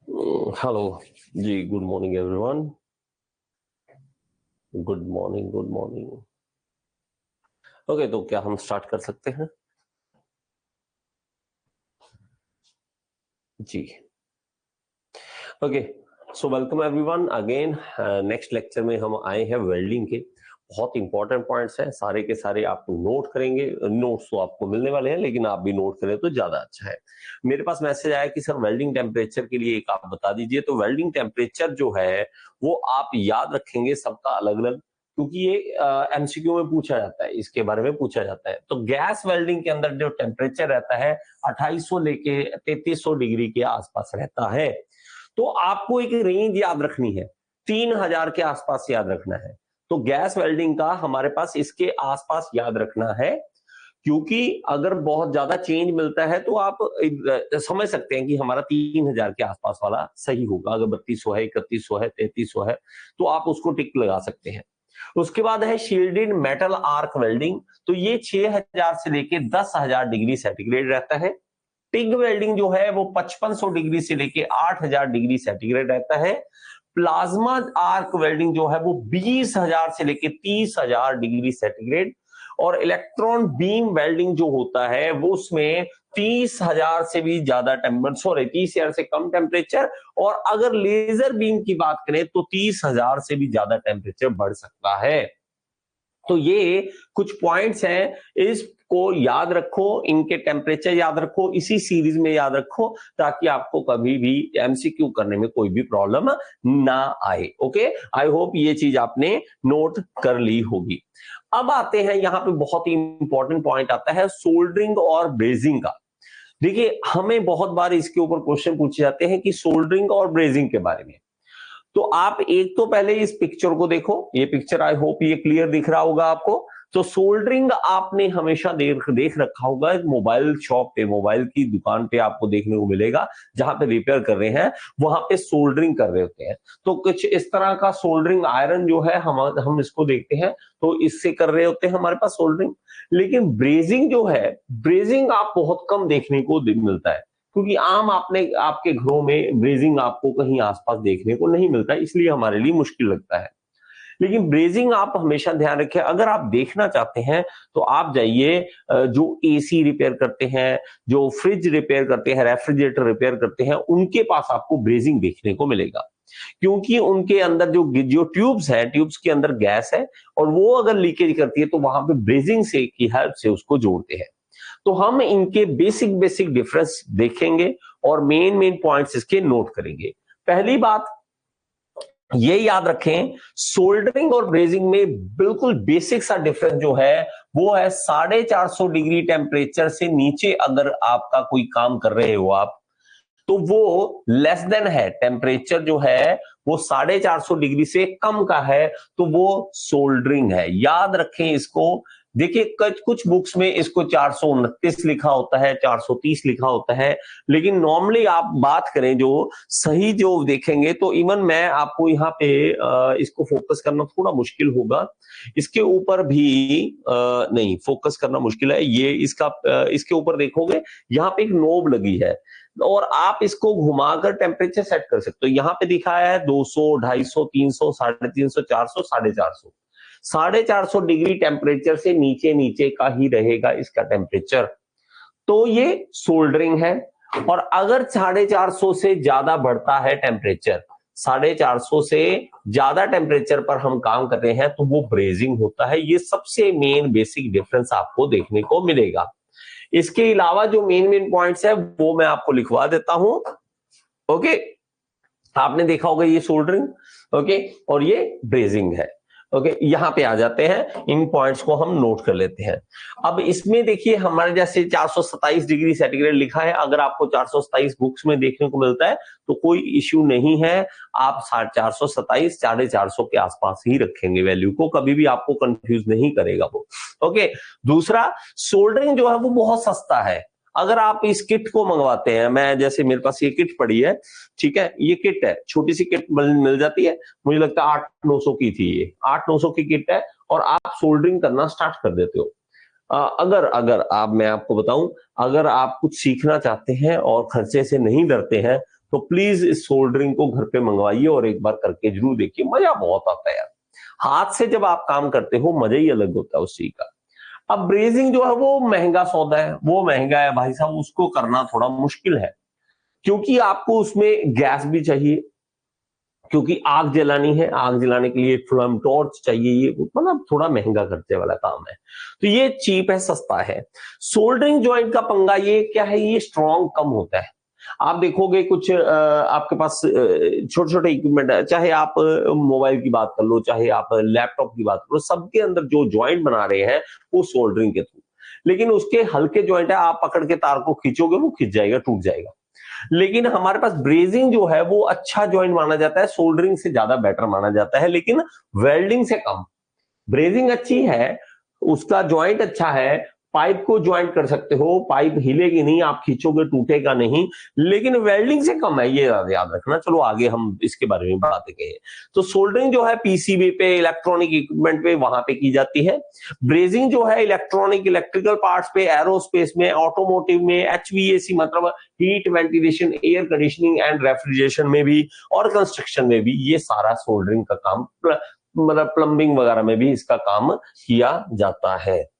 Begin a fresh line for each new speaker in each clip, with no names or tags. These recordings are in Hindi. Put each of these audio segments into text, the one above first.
हेलो जी, good morning everyone. Good morning, good morning. Okay, तो क्या हम स्टार्ट कर सकते हैं? जी। Okay, so welcome everyone again. Next lecture में हम आए हैं वेल्डिंग के। बहुत इंपॉर्टेंट पॉइंट्स हैं, सारे के सारे आप नोट करेंगे। नोट्स तो आपको मिलने वाले हैं, लेकिन आप भी नोट करें तो ज्यादा अच्छा है। मेरे पास मैसेज आया कि सर वेल्डिंग टेम्परेचर के लिए एक आप बता दीजिए। तो वेल्डिंग टेम्परेचर जो है वो आप याद रखेंगे सबका अलग अलग, क्योंकि ये एमसीक्यू में पूछा जाता है, इसके बारे में पूछा जाता है। तो गैस वेल्डिंग के अंदर जो टेम्परेचर रहता है 2800 लेके 3300 डिग्री के आसपास रहता है। तो आपको एक रेंज याद रखनी है, 3000 के आसपास याद रखना है। तो गैस वेल्डिंग का हमारे पास इसके आसपास याद रखना है, क्योंकि अगर बहुत ज्यादा चेंज मिलता है तो आप समझ सकते हैं कि हमारा 3000 के आसपास वाला सही होगा। अगर 3200 है, 3100 है, 3300 है, तो आप उसको टिक लगा सकते हैं। उसके बाद है शील्डेड मेटल आर्क वेल्डिंग। तो ये 6000 से लेके 10,000 डिग्री सेंटीग्रेड रहता है। टिग वेल्डिंग जो है वो 5500 डिग्री से लेके 8000 डिग्री सेंटीग्रेड रहता है। प्लाज्मा आर्क वेल्डिंग जो है वो 20,000 से लेके 30,000 डिग्री सेंटीग्रेड। और इलेक्ट्रॉन बीम वेल्डिंग जो होता है वो उसमें 30,000 से भी ज्यादा सॉरी 30,000 से कम टेम्परेचर। और अगर लेजर बीम की बात करें तो 30,000 से भी ज्यादा टेम्परेचर बढ़ सकता है। तो ये कुछ पॉइंट्स हैं, इसको याद रखो, इनके टेम्परेचर याद रखो, इसी सीरीज में याद रखो, ताकि आपको कभी भी एमसीक्यू करने में कोई भी प्रॉब्लम ना आए। ओके, आई होप ये चीज आपने नोट कर ली होगी। अब आते हैं यहाँ पे बहुत ही इंपॉर्टेंट पॉइंट आता है सोल्डरिंग और ब्रेजिंग का। देखिए, हमें बहुत बार इसके ऊपर क्वेश्चन पूछे जाते हैं कि सोल्डरिंग और ब्रेजिंग के बारे में। तो आप एक तो पहले इस पिक्चर को देखो, ये पिक्चर आई होप ये क्लियर दिख रहा होगा आपको। तो सोल्डरिंग आपने हमेशा देख रखा होगा मोबाइल शॉप पे, मोबाइल की दुकान पे आपको देखने को मिलेगा, जहां पे रिपेयर कर रहे हैं वहां पे सोल्डरिंग कर रहे होते हैं। तो कुछ इस तरह का सोल्डरिंग आयरन जो है हम इसको देखते हैं, तो इससे कर रहे होते हैं हमारे पास सोल्डरिंग। लेकिन ब्रेजिंग जो है, ब्रेजिंग आप बहुत कम देखने को मिलता है, क्योंकि आम आपने आपके घरों में ब्रेजिंग आपको कहीं आसपास देखने को नहीं मिलता, इसलिए हमारे लिए मुश्किल लगता है। लेकिन ब्रेजिंग आप हमेशा ध्यान रखें, अगर आप देखना चाहते हैं तो आप जाइए, जो एसी रिपेयर करते हैं, जो फ्रिज रिपेयर करते हैं, रेफ्रिजरेटर रिपेयर करते हैं, उनके पास आपको ब्रेजिंग देखने को मिलेगा। क्योंकि उनके अंदर जो जो ट्यूब्स हैं, ट्यूब्स के अंदर गैस है, और वो अगर लीकेज करती है तो वहां पे ब्रेजिंग से की हेल्प से उसको जोड़ते हैं। तो हम इनके बेसिक बेसिक डिफरेंस देखेंगे और मेन मेन पॉइंट्स इसके नोट करेंगे। पहली बात ये याद रखें, सोल्डरिंग और ब्रेजिंग में बिल्कुल बेसिक सा डिफरेंस जो है वो है 450 डिग्री टेम्परेचर से नीचे अगर आपका कोई काम कर रहे हो आप, तो वो लेस देन है। टेम्परेचर जो है वो 450 डिग्री से कम का है, तो वो सोल्डरिंग है। याद रखें इसको। देखिए, कुछ बुक्स में इसको 429 लिखा होता है, 430 लिखा होता है, लेकिन नॉर्मली आप बात करें जो सही जो देखेंगे, तो इवन मैं आपको यहाँ पे इसको फोकस करना थोड़ा मुश्किल होगा। इसके ऊपर भी नहीं फोकस करना मुश्किल है। ये इसके ऊपर देखोगे, यहाँ पे एक नोब लगी है, और आप इसको घुमाकर टेम्परेचर सेट कर सकते हो। यहाँ पे दिखाया है 200, 250, 300, 350, 400, 450। 450 डिग्री टेम्परेचर से नीचे नीचे का ही रहेगा इसका टेम्परेचर, तो ये सोल्डरिंग है। और अगर 450 से ज्यादा बढ़ता है टेम्परेचर, 450 से ज्यादा टेम्परेचर पर हम काम कर रहे हैं, तो वो ब्रेजिंग होता है। ये सबसे मेन बेसिक डिफरेंस आपको देखने को मिलेगा। इसके अलावा जो मेन मेन पॉइंट्स है वो मैं आपको लिखवा देता हूं। ओके, आपने देखा होगा ये सोल्डरिंग, ओके, और ये ब्रेजिंग है। ओके, यहां पे आ जाते हैं, इन पॉइंट्स को हम नोट कर लेते हैं। अब इसमें देखिए, हमारे जैसे 427 डिग्री सेंटीग्रेड लिखा है, अगर आपको 427 बुक्स में देखने को मिलता है तो कोई इश्यू नहीं है। आप 427 450 के आसपास ही रखेंगे वैल्यू को, कभी भी आपको कंफ्यूज नहीं करेगा वो। ओके, दूसरा, सोल्डरिंग जो है वो बहुत सस्ता है। अगर आप इस किट को मंगवाते हैं, मैं जैसे मेरे पास ये किट पड़ी है, ठीक है, ये किट है, छोटी सी किट मिल जाती है, मुझे लगता है 800-900 की थी, ये 800-900 की किट है, और आप सोल्डरिंग करना स्टार्ट कर देते हो। अगर अगर आप मैं आपको बताऊं, अगर आप कुछ सीखना चाहते हैं और खर्चे से नहीं डरते हैं, तो प्लीज इस सोल्डरिंग को घर पे मंगवाइए और एक बार करके जरूर देखिए, मजा बहुत आता है यार। हाथ से जब आप काम करते हो मजा ही अलग होता है उस चीज का। अब ब्रेजिंग जो है वो महंगा सौदा है, वो महंगा है भाई साहब, उसको करना थोड़ा मुश्किल है, क्योंकि आपको उसमें गैस भी चाहिए, क्योंकि आग जलानी है, आग जलाने के लिए फ्लेम टॉर्च चाहिए, ये मतलब थोड़ा महंगा खर्चे वाला काम है। तो ये चीप है, सस्ता है। सोल्डरिंग जॉइंट का पंगा ये क्या है, ये स्ट्रॉन्ग कम होता है। आप देखोगे कुछ आपके पास छोटे छोटे इक्विपमेंट है, चाहे आप मोबाइल की बात कर लो, चाहे आप लैपटॉप की बात कर लो, सबके अंदर जो ज्वाइंट बना रहे हैं वो सोल्डरिंग के थ्रू। लेकिन उसके हल्के ज्वाइंट है, आप पकड़ के तार को खींचोगे वो खिंच जाएगा, टूट जाएगा। लेकिन हमारे पास ब्रेजिंग जो है वो अच्छा ज्वाइंट माना जाता है, सोल्डरिंग से ज्यादा बेटर माना जाता है, लेकिन वेल्डिंग से कम। ब्रेजिंग अच्छी है, उसका ज्वाइंट अच्छा है, पाइप को ज्वाइंट कर सकते हो, पाइप हिलेगी नहीं, आप खींचोगे टूटेगा नहीं, लेकिन वेल्डिंग से कम है, ये याद रखना। चलो आगे हम इसके बारे में बात करें। तो सोल्डरिंग जो है पीसीबी पे, इलेक्ट्रॉनिक इक्विपमेंट पे, वहां पे की जाती है। ब्रेजिंग जो है इलेक्ट्रॉनिक इलेक्ट्रिकल पार्ट्स पे, एरोस्पेस में, ऑटोमोटिव में, एचवीएसी मतलब heat ventilation, air conditioning and refrigeration में भी, और कंस्ट्रक्शन में भी ये सारा सोल्डरिंग का काम, मतलब प्लम्बिंग वगैरह में भी इसका काम किया जाता है।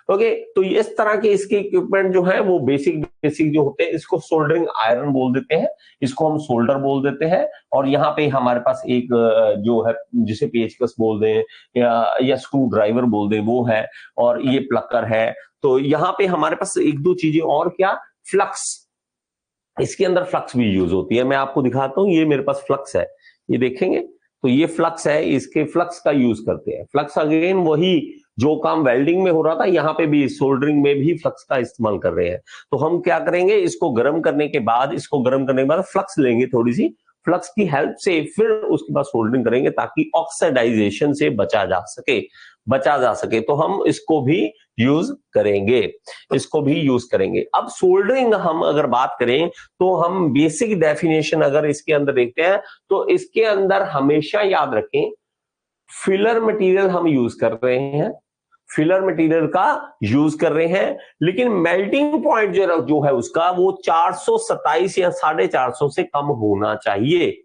ओके, तो इस तरह के इसके इक्विपमेंट जो है वो बेसिक बेसिक जो होते हैं, इसको सोल्डरिंग आयरन बोल देते हैं, इसको हम सोल्डर बोल देते हैं। और यहाँ पे हमारे पास एक जो है जिसे पेचकस बोल दें या स्क्रू ड्राइवर बोल दें वो है, और ये प्लकर है। तो यहाँ पे हमारे पास एक दो चीजें और, क्या, फ्लक्स, इसके अंदर फ्लक्स भी यूज होती है। मैं आपको दिखाता हूँ, ये मेरे पास फ्लक्स है, ये देखेंगे तो ये फ्लक्स है, इसके फ्लक्स का यूज करते हैं। फ्लक्स अगेन वही जो काम वेल्डिंग में हो रहा था, यहाँ पे भी सोल्डरिंग में भी फ्लक्स का इस्तेमाल कर रहे हैं। तो हम क्या करेंगे, इसको गर्म करने के बाद, फ्लक्स लेंगे थोड़ी सी, फ्लक्स की हेल्प से फिर उसके बाद सोल्डरिंग करेंगे, ताकि ऑक्सीडाइजेशन से बचा जा सके। तो हम इसको भी यूज करेंगे। अब सोल्डरिंग हम अगर बात करें तो हम बेसिक डेफिनेशन अगर इसके अंदर देखते हैं, तो इसके अंदर हमेशा याद रखें, फिलर मटेरियल हम यूज कर रहे हैं, लेकिन मेल्टिंग पॉइंट जो है उसका वो 427 या 450 से कम होना चाहिए,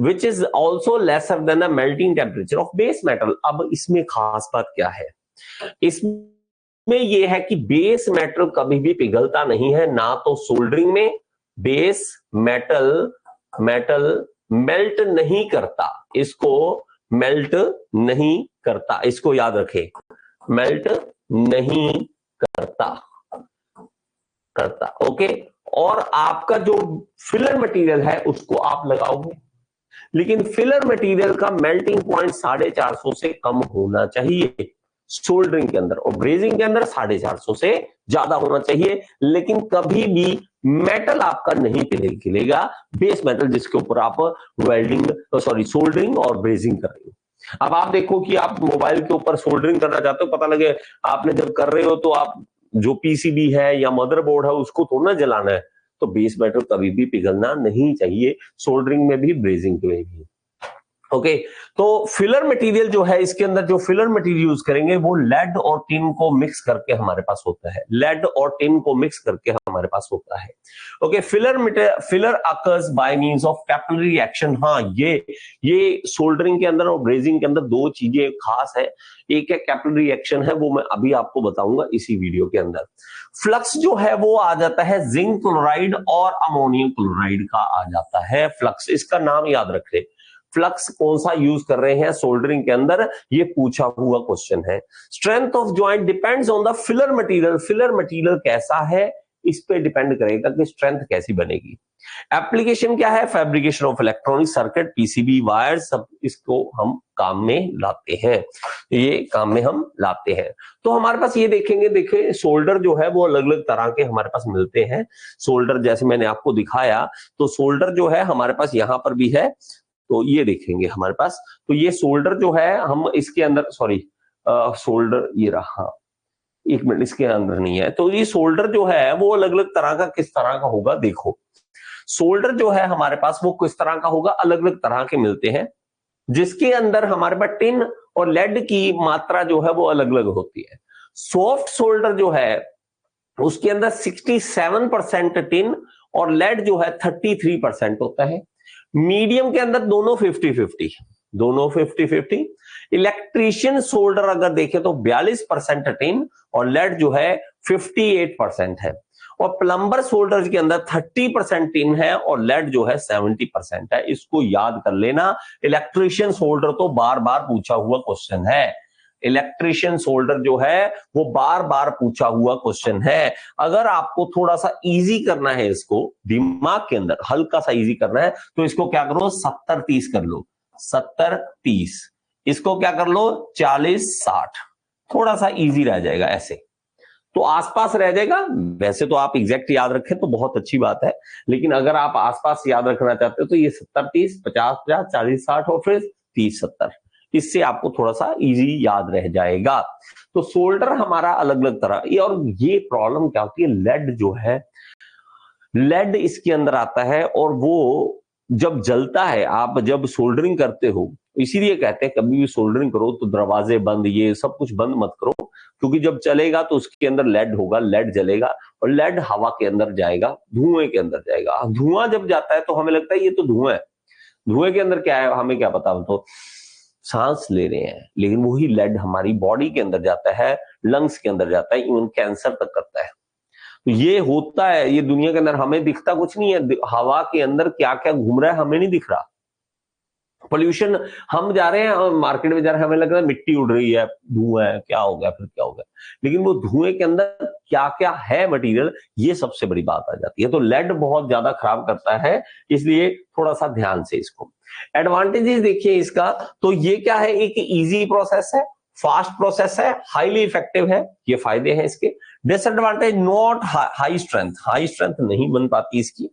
which is also lesser than the melting temperature of base metal। अब इसमें खास बात क्या है, इसमें यह है कि बेस मेटल कभी भी पिघलता नहीं है, ना तो सोल्डरिंग में बेस मेटल मेल्ट नहीं करता, इसको याद रखें, मेल्ट नहीं करता। ओके, और आपका जो फिलर मटेरियल है उसको आप लगाओगे, लेकिन फिलर मटेरियल का मेल्टिंग पॉइंट 450 से कम होना चाहिए सोल्डरिंग के अंदर, और ब्रेजिंग के अंदर 450 से ज्यादा होना चाहिए। लेकिन कभी भी मेटल आपका नहीं खिलेगा, बेस मेटल जिसके ऊपर आप सोल्डरिंग और ब्रेजिंग कर रहे हो। अब आप देखो कि आप मोबाइल के ऊपर सोल्डरिंग करना चाहते हो, पता लगे आपने जब कर रहे हो तो आप जो पीसीबी है या मदरबोर्ड है उसको थोड़ा ना जलाना है, तो बेस मेटल कभी भी पिघलना नहीं चाहिए, सोल्डरिंग में भी, ब्रेजिंग में भी। ओके, तो फिलर मटेरियल जो है, इसके अंदर जो फिलर मटेरियल यूज करेंगे वो लेड और टिन को मिक्स करके हमारे पास होता है, okay. Filler occurs by means of capillary reaction. हाँ, ये सोल्डरिंग के अंदर और ब्रेजिंग के अंदर दो चीजें खास है, एक है कैपिलरी रिएक्शन है, वो मैं अभी आपको बताऊंगा इसी वीडियो के अंदर। फ्लक्स जो है वो आ जाता है जिंक क्लोराइड और अमोनियम क्लोराइड का आ जाता है फ्लक्स, इसका नाम याद रख ले। फ्लक्स कौन सा यूज कर रहे हैं सोल्डरिंग के अंदर, ये पूछा हुआ क्वेश्चन है। Strength of joint depends on the filler material कैसा है, इस पे डिपेंड करेगा कि स्ट्रेंथ कैसी बनेगी। एप्लीकेशन क्या है, fabrication of electronic circuit, PCB wires, सब इसको हम काम में लाते हैं। तो हमारे पास ये देखें सोल्डर जो है वो अलग अलग तरह के हमारे पास मिलते हैं। सोल्डर जैसे मैंने आपको दिखाया, तो सोल्डर जो है हमारे पास यहां पर भी है, तो ये देखेंगे हमारे पास, तो ये सोल्डर जो है हम इसके अंदर, सोल्डर ये रहा, एक मिनट, इसके अंदर नहीं है। तो ये सोल्डर जो है वो अलग अलग तरह का, किस तरह का होगा, देखो सोल्डर जो है हमारे पास वो किस तरह का होगा, अलग अलग तरह के मिलते हैं, जिसके अंदर हमारे पास टिन और लेड की मात्रा जो है वो अलग अलग होती है। सॉफ्ट सोल्डर जो है उसके अंदर 67% टिन और लेड जो है 33% होता है। मीडियम के अंदर दोनों 50-50, दोनों 50-50। इलेक्ट्रीशियन सोल्डर अगर देखें तो 42% टिन और लेड जो है 58% है। और प्लम्बर सोल्डर के अंदर 30% टिन है और लेड जो है 70% है। इसको याद कर लेना। इलेक्ट्रीशियन सोल्डर तो बार बार पूछा हुआ क्वेश्चन है। इलेक्ट्रीशियन सोल्डर जो है वो बार बार पूछा हुआ क्वेश्चन है। अगर आपको थोड़ा सा इजी करना है, इसको दिमाग के अंदर हल्का सा इजी करना है, तो इसको क्या करो 70-30 कर लो, 70-30। इसको क्या कर लो 40-60, थोड़ा सा इजी रह जाएगा ऐसे, तो आसपास रह जाएगा। वैसे तो आप एग्जैक्ट याद रखें तो बहुत अच्छी बात है, लेकिन अगर आप आसपास याद रखना चाहते हो तो ये 70-30, 50-50, 40-60 और फिर 30-70, इससे आपको थोड़ा सा इजी याद रह जाएगा। तो सोल्डर हमारा अलग अलग तरह ये, और ये प्रॉब्लम क्या होती है, लेड जो है, लेड इसके अंदर आता है और वो जब जलता है, आप जब सोल्डरिंग करते हो, इसीलिए कहते हैं कभी भी सोल्डरिंग करो तो दरवाजे बंद, ये सब कुछ बंद मत करो, क्योंकि जब चलेगा तो उसके अंदर लेड होगा, लेड जलेगा और लेड हवा के अंदर जाएगा, धुएं के अंदर जाएगा। धुआं जब जाता है तो हमें लगता है ये तो धुआं है, धुएं के अंदर क्या है हमें क्या पता, हम तो सांस ले रहे हैं, लेकिन वही लेड हमारी बॉडी के अंदर जाता है, लंग्स के अंदर जाता है, इवन कैंसर तक करता है। तो ये होता है, ये दुनिया के अंदर हमें दिखता कुछ नहीं है, हवा के अंदर क्या क्या घूम रहा है हमें नहीं दिख रहा। पोल्यूशन, हम जा रहे हैं मार्केट में जा रहे हैं, हमें लग रहा है मिट्टी उड़ रही है, धुआं है, क्या हो गया फिर क्या हो गया, लेकिन वो धुएं के अंदर क्या क्या है मटेरियल, ये सबसे बड़ी बात आ जाती है। तो लेड बहुत ज्यादा खराब करता है, इसलिए थोड़ा सा ध्यान से इसको। एडवांटेजेस देखिए इसका, तो ये क्या है, एक इजी प्रोसेस है, फास्ट प्रोसेस है, हाईली इफेक्टिव है, ये फायदे हैं इसके। Disadvantage, not high strength, high strength नहीं बन पाती इसकी।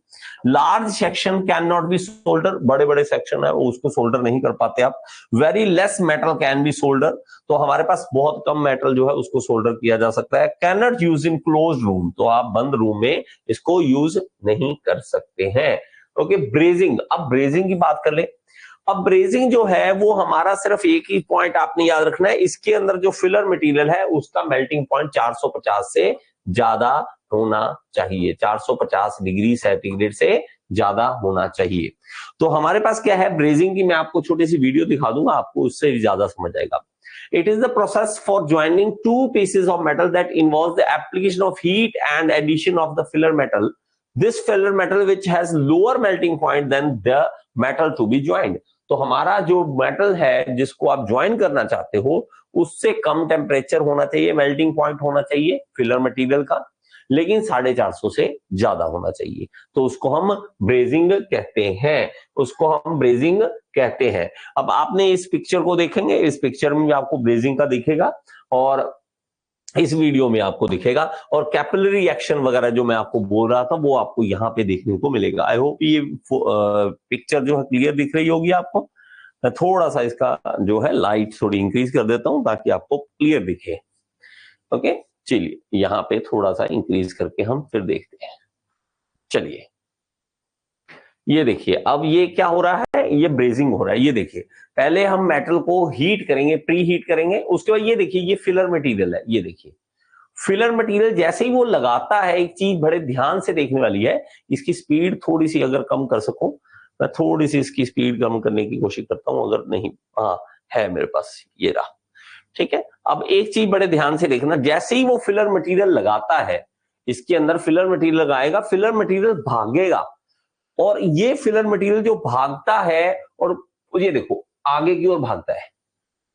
Large section can not be solder, बड़े बड़े सेक्शन है उसको सोल्डर नहीं कर पाते आप। Very less metal can be solder, तो हमारे पास बहुत कम मेटल जो है उसको सोल्डर किया जा सकता है। Can not use in close room, तो आप बंद रूम में इसको यूज नहीं कर सकते हैं। ओके, ब्रेजिंग, अब ब्रेजिंग की बात कर ले। अब ब्रेजिंग जो है वो हमारा सिर्फ एक ही पॉइंट आपने याद रखना है, इसके अंदर जो फिलर मटेरियल है उसका मेल्टिंग पॉइंट 450 से ज्यादा होना चाहिए, 450 डिग्री सेंटीग्रेड से ज्यादा होना चाहिए। तो हमारे पास क्या है ब्रेजिंग की, मैं आपको छोटी सी वीडियो दिखा दूंगा, आपको उससे ज्यादा समझ आएगा। It is the process for joining two pieces of metal that involves the application of heat and addition of the filler metal. This filler metal which has lower melting point than the metal to be joined. तो हमारा जो मेटल है जिसको आप ज्वाइन करना चाहते हो उससे कम टेम्परेचर होना चाहिए, मेल्टिंग पॉइंट होना चाहिए फिलर मटेरियल का, लेकिन 450 से ज्यादा होना चाहिए, तो उसको हम ब्रेजिंग कहते हैं, उसको हम ब्रेजिंग कहते हैं। अब आपने इस पिक्चर को देखेंगे, इस पिक्चर में आपको ब्रेजिंग का दिखेगा और इस वीडियो में आपको दिखेगा, और कैपिलरी एक्शन वगैरह जो मैं आपको बोल रहा था वो आपको यहाँ पे देखने को मिलेगा। आई होप ये पिक्चर जो है क्लियर दिख रही होगी आपको। मैं थोड़ा सा इसका जो है लाइट थोड़ी इंक्रीज कर देता हूं ताकि आपको क्लियर दिखे। ओके, चलिए यहाँ पे थोड़ा सा इंक्रीज करके हम फिर देखते हैं। चलिए ये देखिए, अब ये क्या हो रहा है, ये ब्रेजिंग हो रहा है। ये देखिए, पहले हम मेटल को हीट करेंगे, प्री हीट करेंगे, उसके बाद ये देखिए ये फिलर मटेरियल है। ये देखिए फिलर मटेरियल जैसे ही वो लगाता है, एक चीज बड़े ध्यान से देखने वाली है, इसकी स्पीड थोड़ी सी अगर कम कर सकूं, मैं थोड़ी सी इसकी स्पीड कम करने की कोशिश करता हूं, अगर नहीं, हाँ है मेरे पास, ये रहा, ठीक है। अब एक चीज बड़े ध्यान से देखना, जैसे ही वो फिलर मटेरियल लगाता है, इसके अंदर फिलर मटेरियल लगाएगा, फिलर मटेरियल भागेगा, और ये फिलर मटेरियल जो भागता है, और ये देखो आगे की ओर भागता है,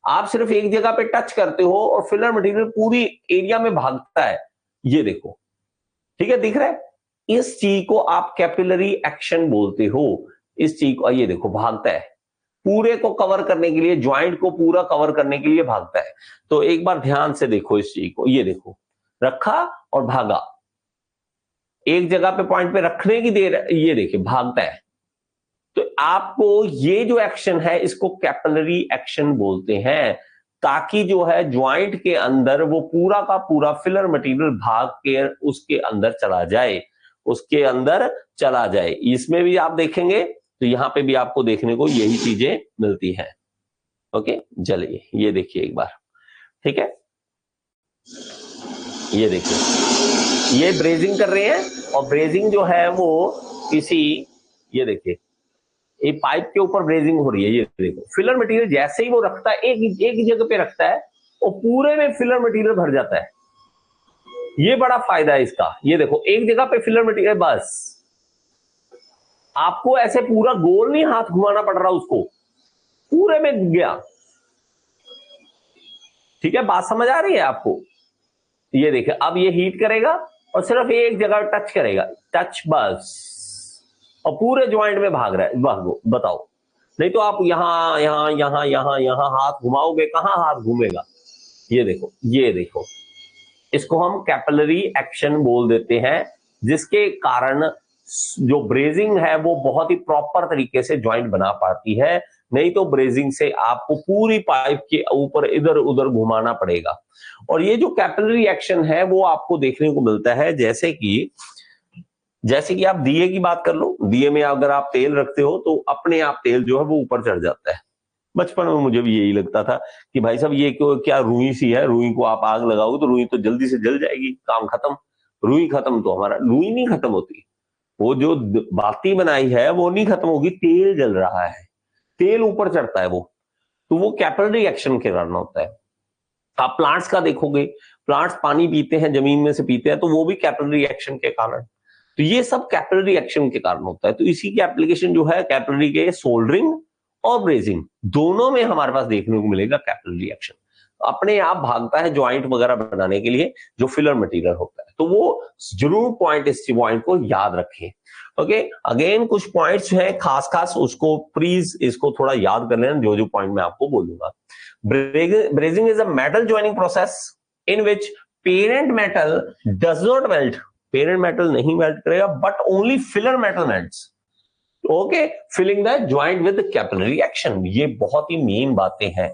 आप सिर्फ एक जगह पे टच करते हो और फिलर मटेरियल पूरी एरिया में भागता है, ये देखो, ठीक है, दिख रहा है। इस चीज को आप कैपिलरी एक्शन बोलते हो, इस चीज को, ये देखो भागता है, पूरे को कवर करने के लिए, ज्वाइंट को पूरा कवर करने के लिए भागता है। तो एक बार ध्यान से देखो इस चीज को, ये देखो, रखा और भागा, एक जगह पे पॉइंट पे रखने की देर, ये देखिए भागता है। तो आपको ये जो एक्शन है इसको कैपिलरी एक्शन बोलते हैं, ताकि जो है ज्वाइंट के अंदर वो पूरा का पूरा फिलर मटेरियल भाग के उसके अंदर चला जाए, उसके अंदर चला जाए। इसमें भी आप देखेंगे तो यहां पे भी आपको देखने को यही चीजें मिलती हैं। ओके, चलिए ये देखिए एक बार, ठीक है, ये देखिए ये ब्रेजिंग कर रहे हैं और ब्रेजिंग जो है वो किसी, ये देखिए ये पाइप के ऊपर ब्रेजिंग हो रही है। ये देखो फिलर मटेरियल जैसे ही वो रखता है, एक जगह पे रखता है और पूरे में फिलर मटेरियल भर जाता है। ये बड़ा फायदा है इसका। ये देखो एक जगह पे फिलर मटेरियल, बस आपको ऐसे पूरा गोल नहीं हाथ घुमाना पड़ रहा, उसको पूरे में गया। ठीक है, बात समझ आ रही है आपको? ये देखिए अब ये हीट करेगा और सिर्फ एक जगह टच करेगा, टच बस, और पूरे ज्वाइंट में भाग रहा है। भागो, बताओ। नहीं तो आप यहां यहां यहां यहां यहां हाथ घुमाओगे, कहां हाथ घूमेगा? ये देखो, ये देखो, इसको हम कैपिलरी एक्शन बोल देते हैं, जिसके कारण जो ब्रेजिंग है वो बहुत ही प्रॉपर तरीके से ज्वाइंट बना पाती है। नहीं तो ब्रेजिंग से आपको पूरी पाइप के ऊपर इधर उधर घुमाना पड़ेगा। और ये जो कैपिलरी एक्शन है वो आपको देखने को मिलता है, जैसे कि आप दिए की बात कर लो। दिए में अगर आप तेल रखते हो तो अपने आप तेल जो है वो ऊपर चढ़ जाता है। बचपन में मुझे भी यही लगता था कि भाई साहब ये क्या रुई सी है, रुई को आप आग लगाओ तो रुई तो जल्दी से जल जाएगी, काम खत्म। रुई खत्म तो हमारा, रुई नहीं खत्म होती, वो जो बाती बनाई है वो नहीं खत्म होगी, तेल जल रहा है, तेल ऊपर चढ़ता है वो। तो वो कैपिलरी एक्शन के कारण होता है। आप प्लांट्स का देखोगे, प्लांट्स पानी पीते हैं, जमीन में से पीते हैं, तो वो भी कैपिलरी एक्शन के कारण। तो ये सब कैपिलरी एक्शन के कारण होता है। तो इसी की एप्लीकेशन जो है कैपिलरी के सोल्डरिंग और ब्रेजिंग दोनों में हमारे पास देखने को मिलेगा कैपिलरी एक्शन। अपने आप भागता है ज्वाइंट वगैरह बनाने के लिए जो फिलर मटेरियल होता है। तो वो जरूर पॉइंट, इस पॉइंट को याद रखें। ओके, अगेन कुछ पॉइंट्स हैं खास खास, उसको प्लीज इसको थोड़ा याद कर लेना, जो जो पॉइंट मैं आपको बोलूंगा। Brazing is a metal joining process in which parent metal does not melt. Parent metal नहीं मेल्ट करेगा, but only filler metal melts. Okay, filling the joint with capillary action. ये बहुत ही मेन बातें हैं।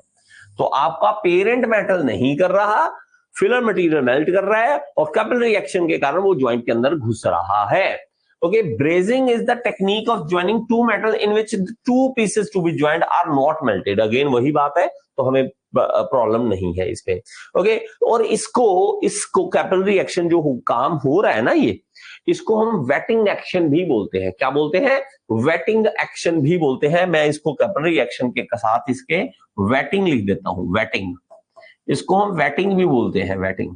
तो आपका पेरेंट मेटल नहीं कर रहा, फिलर मटेरियल मेल्ट कर रहा है और कैपिलरी एक्शन के कारण वो ज्वाइंट के अंदर घुस रहा है। Okay, brazing is the technique of joining two metal in which two pieces to be joint are not melted. Again वही बात है, तो हमें प्रॉब्लम नहीं है इसमें। ओके, और इसको कैपिलरी एक्शन जो काम हो रहा है ना, ये इसको हम वेटिंग एक्शन भी बोलते हैं। क्या बोलते हैं? वेटिंग एक्शन भी बोलते हैं। मैं इसको कैपिलरी एक्शन के साथ इसके वेटिंग लिख देता हूं, वेटिंग। इसको हम वेटिंग भी बोलते हैं, वेटिंग।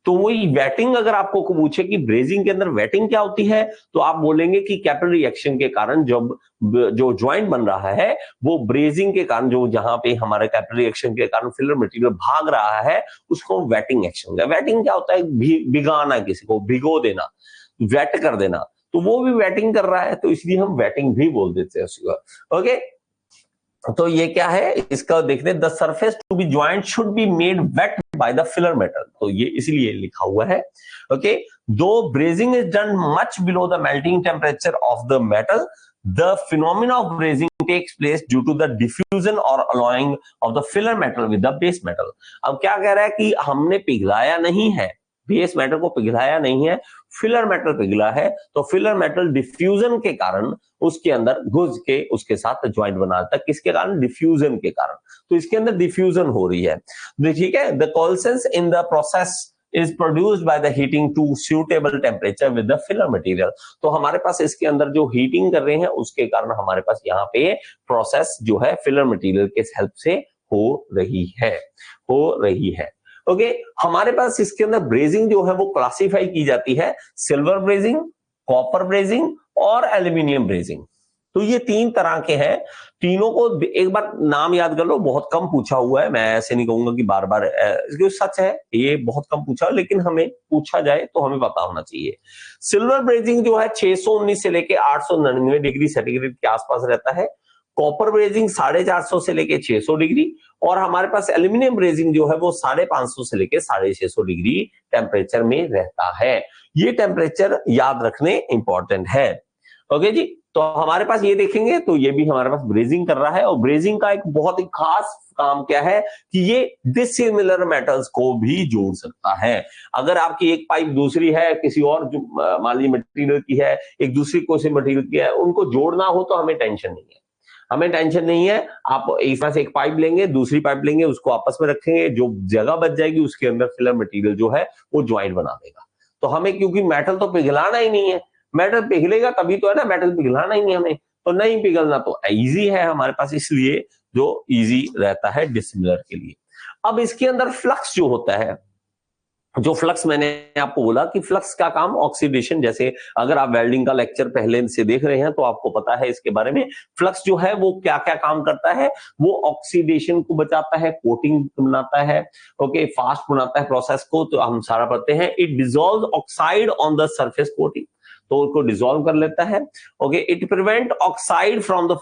तो वही वेटिंग अगर आपको पूछे कि ब्रेजिंग के अंदर वेटिंग क्या होती है, तो आप बोलेंगे कि कैपिलरी एक्शन के कारण जब जो ज्वाइंट बन रहा है वो ब्रेजिंग के कारण, जो जहां पे हमारे कैपिलरी एक्शन के कारण फिलर मटेरियल भाग रहा है, उसको वेटिंग एक्शन। वेटिंग क्या होता है? भिगाना, किसी को भिगो देना, वेट कर देना। तो वो भी वेटिंग कर रहा है, तो इसलिए हम वेटिंग भी बोल देते हैं उसको। ओके, तो ये क्या है इसका देखते हैं। The surface to be joint should be made wet by the filler metal. तो ये इसलिए लिखा हुआ है। ओके, दो brazing is done much below the melting temperature of the metal, the phenomena of brazing takes place due to the diffusion और alloying of the filler metal with the base metal. अब क्या कह रहा है कि हमने पिघलाया नहीं है, बेस मेटल को पिघलाया नहीं है, फिलर मेटल पिघला है। तो फिलर मेटल डिफ्यूजन के कारण उसके अंदर घुस के उसके साथ ज्वाइंट बनाता है। किसके कारण? डिफ्यूजन के कारण। तो इसके अंदर डिफ्यूजन हो रही है, ठीक है। The coalescence in the process is produced by the heating to suitable temperature with the filler material। तो हमारे पास इसके अंदर जो हीटिंग कर रहे हैं उसके कारण हमारे पास यहाँ पे प्रोसेस जो है फिलर मटेरियल के हेल्प से हो रही है। ओके, हमारे पास इसके अंदर ब्रेजिंग जो है वो क्लासिफाई की जाती है सिल्वर ब्रेजिंग, कॉपर ब्रेजिंग और एल्यूमिनियम ब्रेजिंग। तो ये तीन तरह के हैं। तीनों को एक बार नाम याद कर लो, बहुत कम पूछा हुआ है। मैं ऐसे नहीं कहूंगा कि बार बार, सच है ये बहुत कम पूछा, लेकिन हमें पूछा जाए तो हमें पता होना चाहिए। सिल्वर ब्रेजिंग जो है 619 से लेके 899 डिग्री सेंटीग्रेड के आसपास रहता है। कॉपर ब्रेजिंग 450 से लेके 600 डिग्री, और हमारे पास एल्यूमिनियम ब्रेजिंग जो है वो 550 से लेके 650 डिग्री टेम्परेचर में रहता है। ये टेम्परेचर याद रखने इंपॉर्टेंट है। ओके जी, तो हमारे पास ये देखेंगे तो ये भी हमारे पास ब्रेजिंग कर रहा है। और ब्रेजिंग का एक बहुत ही खास काम क्या है कि ये डिसिमिलर मेटल्स को भी जोड़ सकता है। अगर आपकी एक पाइप दूसरी है किसी और मान लीजिए मटेरियल की है, एक दूसरी कोई मटेरियल की है, उनको जोड़ना हो तो हमें टेंशन नहीं है। हमें टेंशन नहीं है, आप इसमें से एक पाइप लेंगे, दूसरी पाइप लेंगे, उसको आपस में रखेंगे, जो जगह बच जाएगी उसके अंदर फिलर मटेरियल जो है वो ज्वाइंट बना देगा। तो हमें क्योंकि मेटल तो पिघलाना ही नहीं है, मेटल पिघलेगा तभी तो है ना, मेटल पिघलाना ही नहीं हमें, तो नहीं पिघलना तो इजी है हमारे पास, इसलिए जो इजी रहता है डिसिमिलर के लिए। अब इसके अंदर फ्लक्स जो होता है, जो फ्लक्स मैंने आपको बोला कि फ्लक्स का काम ऑक्सीडेशन, जैसे अगर आप वेल्डिंग का लेक्चर पहले से देख रहे हैं तो आपको पता है इसके बारे में। फ्लक्स जो है वो क्या क्या काम करता है, वो ऑक्सीडेशन को बचाता है, कोटिंग बनाता है, ओके, फास्ट बनाता है प्रोसेस को, तो हम सारा पढ़ते हैं। It dissolve oxide on the surface coating, तो उसको डिसॉल्व कर लेता है, okay. It prevent oxide from the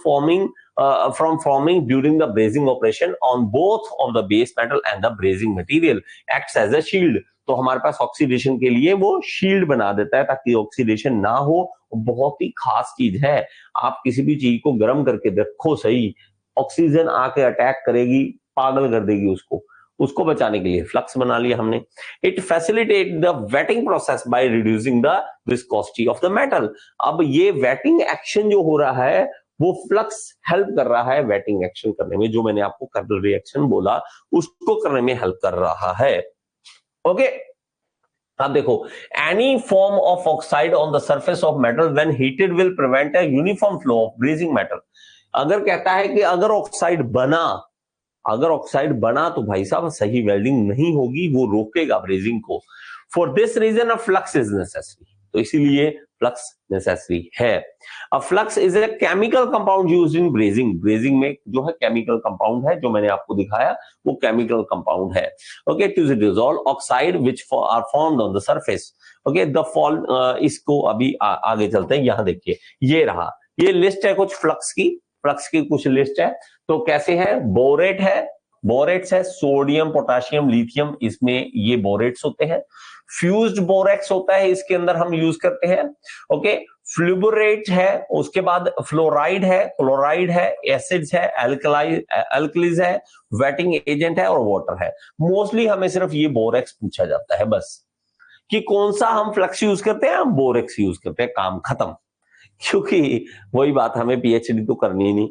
forming during the brazing operation on both of the base metal and the brazing material, acts as a shield। तो हमारे पास ऑक्सीडेशन के लिए वो शील्ड बना देता है ताकि ऑक्सीडेशन ना हो। बहुत ही खास चीज है, आप किसी भी चीज को गर्म करके देखो सही, ऑक्सीजन आके अटैक करेगी, पागल कर देगी उसको, उसको बचाने के लिए फ्लक्स बना लिया हमने। It facilitate the waiting process by reducing the viscosity of the metal. अब ये वेटिंग एक्शन जो हो रहा है वो फ्लक्स हेल्प कर रहा है वेटिंग एक्शन करने में, जो मैंने आपको कैपिलरी रिएक्शन बोला उसको करने में हेल्प कर रहा है, ओके। अब देखो, any form of oxide on the surface of metal when heated will prevent a uniform flow of brazing metal. अगर कहता है कि अगर ऑक्साइड बना तो भाई साहब सही वेल्डिंग नहीं होगी, वो रोकेगा ब्रेजिंग को। For this reason a flux is necessary, तो इसीलिए फ्लक्स नेसेसरी है। A flux is a chemical compound used in brazing. Brazing में जो है केमिकल कंपाउंड है, जो मैंने आपको दिखाया वो केमिकल कंपाउंड है, okay. To dissolve oxide which are formed on the surface, okay. The fall, इसको अभी आगे चलते हैं। यहां देखिए, ये रहा, ये लिस्ट है कुछ फ्लक्स की कुछ लिस्ट है। तो कैसे है, बोरेट्स है, सोडियम, पोटाशियम, लिथियम, इसमें ये बोरेट्स होते हैं। फ्यूज्ड बोरेक्स होता है, इसके अंदर हम यूज करते हैं, ओके। फ्लूबोरेट है, उसके बाद फ्लोराइड है, क्लोराइड है, एसिड्स है, एल्कलीज है, वेटिंग एजेंट है और वाटर है। मोस्टली हमें सिर्फ ये बोरेक्स पूछा जाता है बस, कि कौन सा हम फ्लक्स यूज करते हैं, हम बोरेक्स यूज करते हैं, काम खत्म। क्योंकि वही बात, हमें पीएचडी तो करनी ही नहीं,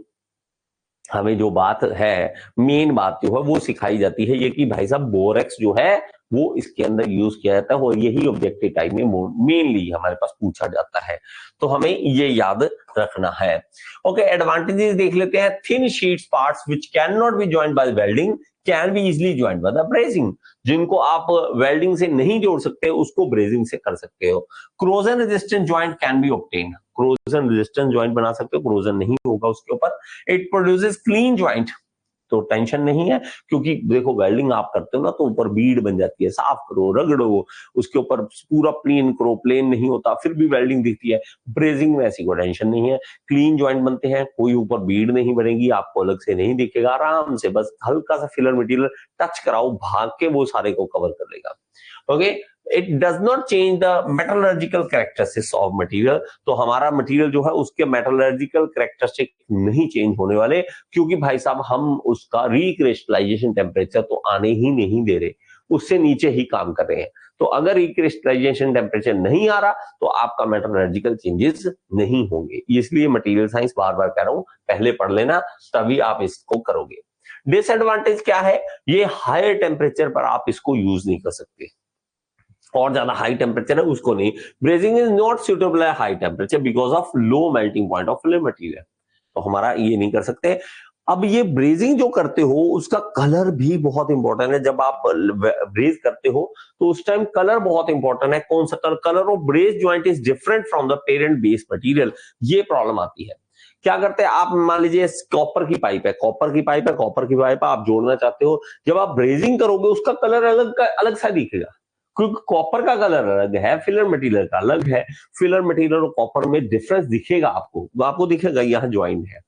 हमें जो बात है, मेन बात जो है वो सिखाई जाती है, ये कि भाई साहब बोरेक्स जो है वो इसके अंदर यूज किया जाता है, और यही ऑब्जेक्टिव टाइप में मेनली हमारे पास पूछा जाता है, तो हमें ये याद रखना है, ओके। एडवांटेजेस देख लेते हैं। Thin sheets parts which can not B joined by welding can be easily joint by the brazing. जिनको आप वेल्डिंग से नहीं जोड़ सकते उसको ब्रेजिंग से कर सकते हो। Corrosion resistant joint can be obtain, corrosion resistant joint बना सकते हो, क्रोजन नहीं होगा उसके ऊपर। इट प्रोड्यूसेस क्लीन ज्वाइंट, तो टेंशन नहीं है, क्योंकि देखो वेल्डिंग आप करते हो ना तो ऊपर बीड बन जाती है, साफ करो, रगड़ो, उसके ऊपर पूरा प्लेन करो, प्लेन नहीं होता फिर भी वेल्डिंग दिखती है। ब्रेजिंग में ऐसी कोई टेंशन नहीं है, क्लीन ज्वाइंट बनते हैं, कोई ऊपर बीड नहीं बनेगी, आपको अलग से नहीं दिखेगा, आराम से बस हल्का सा फिलर मटेरियल टच कराओ, भाग के वो सारे को कवर कर लेगा, okay. It does not change the metallurgical characteristics of material, तो हमारा मटेरियल जो है उसके मेटलर्जिकल कैरेक्टरिस्टिक नहीं चेंज होने वाले, क्योंकि भाई साहब हम उसका रिक्रिस्टलाइजेशन टेम्परेचर तो आने ही नहीं दे रहे, उससे नीचे ही काम कर रहे हैं। तो अगर रिक्रिस्टलाइजेशन टेम्परेचर नहीं आ रहा तो आपका मेटलर्जिकल चेंजेस नहीं होंगे, इसलिए मटेरियल साइंस बार बार कह रहा हूं पहले पढ़ लेना, तभी आप इसको करोगे। डिसएडवांटेज क्या है, ये हायर टेम्परेचर पर आप इसको यूज नहीं कर सकते, और ज्यादा हाई टेम्परेचर है उसको नहीं। Brazing is not suitable at high temperature because of low melting point of filler material, तो हमारा ये नहीं कर सकते। अब ये ब्रेजिंग जो करते हो उसका कलर भी बहुत इंपॉर्टेंट है, जब आप ब्रेज करते हो तो उस टाइम कलर बहुत इंपॉर्टेंट है। कौन सा colour of braze joint is different from the parent base material, ये प्रॉब्लम आती है। क्या करते हैं आप, मान लीजिए कॉपर की पाइप आप जोड़ना चाहते हो, जब आप ब्रेजिंग करोगे उसका कलर अलग सा दिखेगा, क्योंकि कॉपर का कलर अलग है, फिलर मटेरियल का अलग है। फिलर मटेरियल और कॉपर में डिफरेंस दिखेगा आपको दिखेगा यहाँ ज्वाइंट है,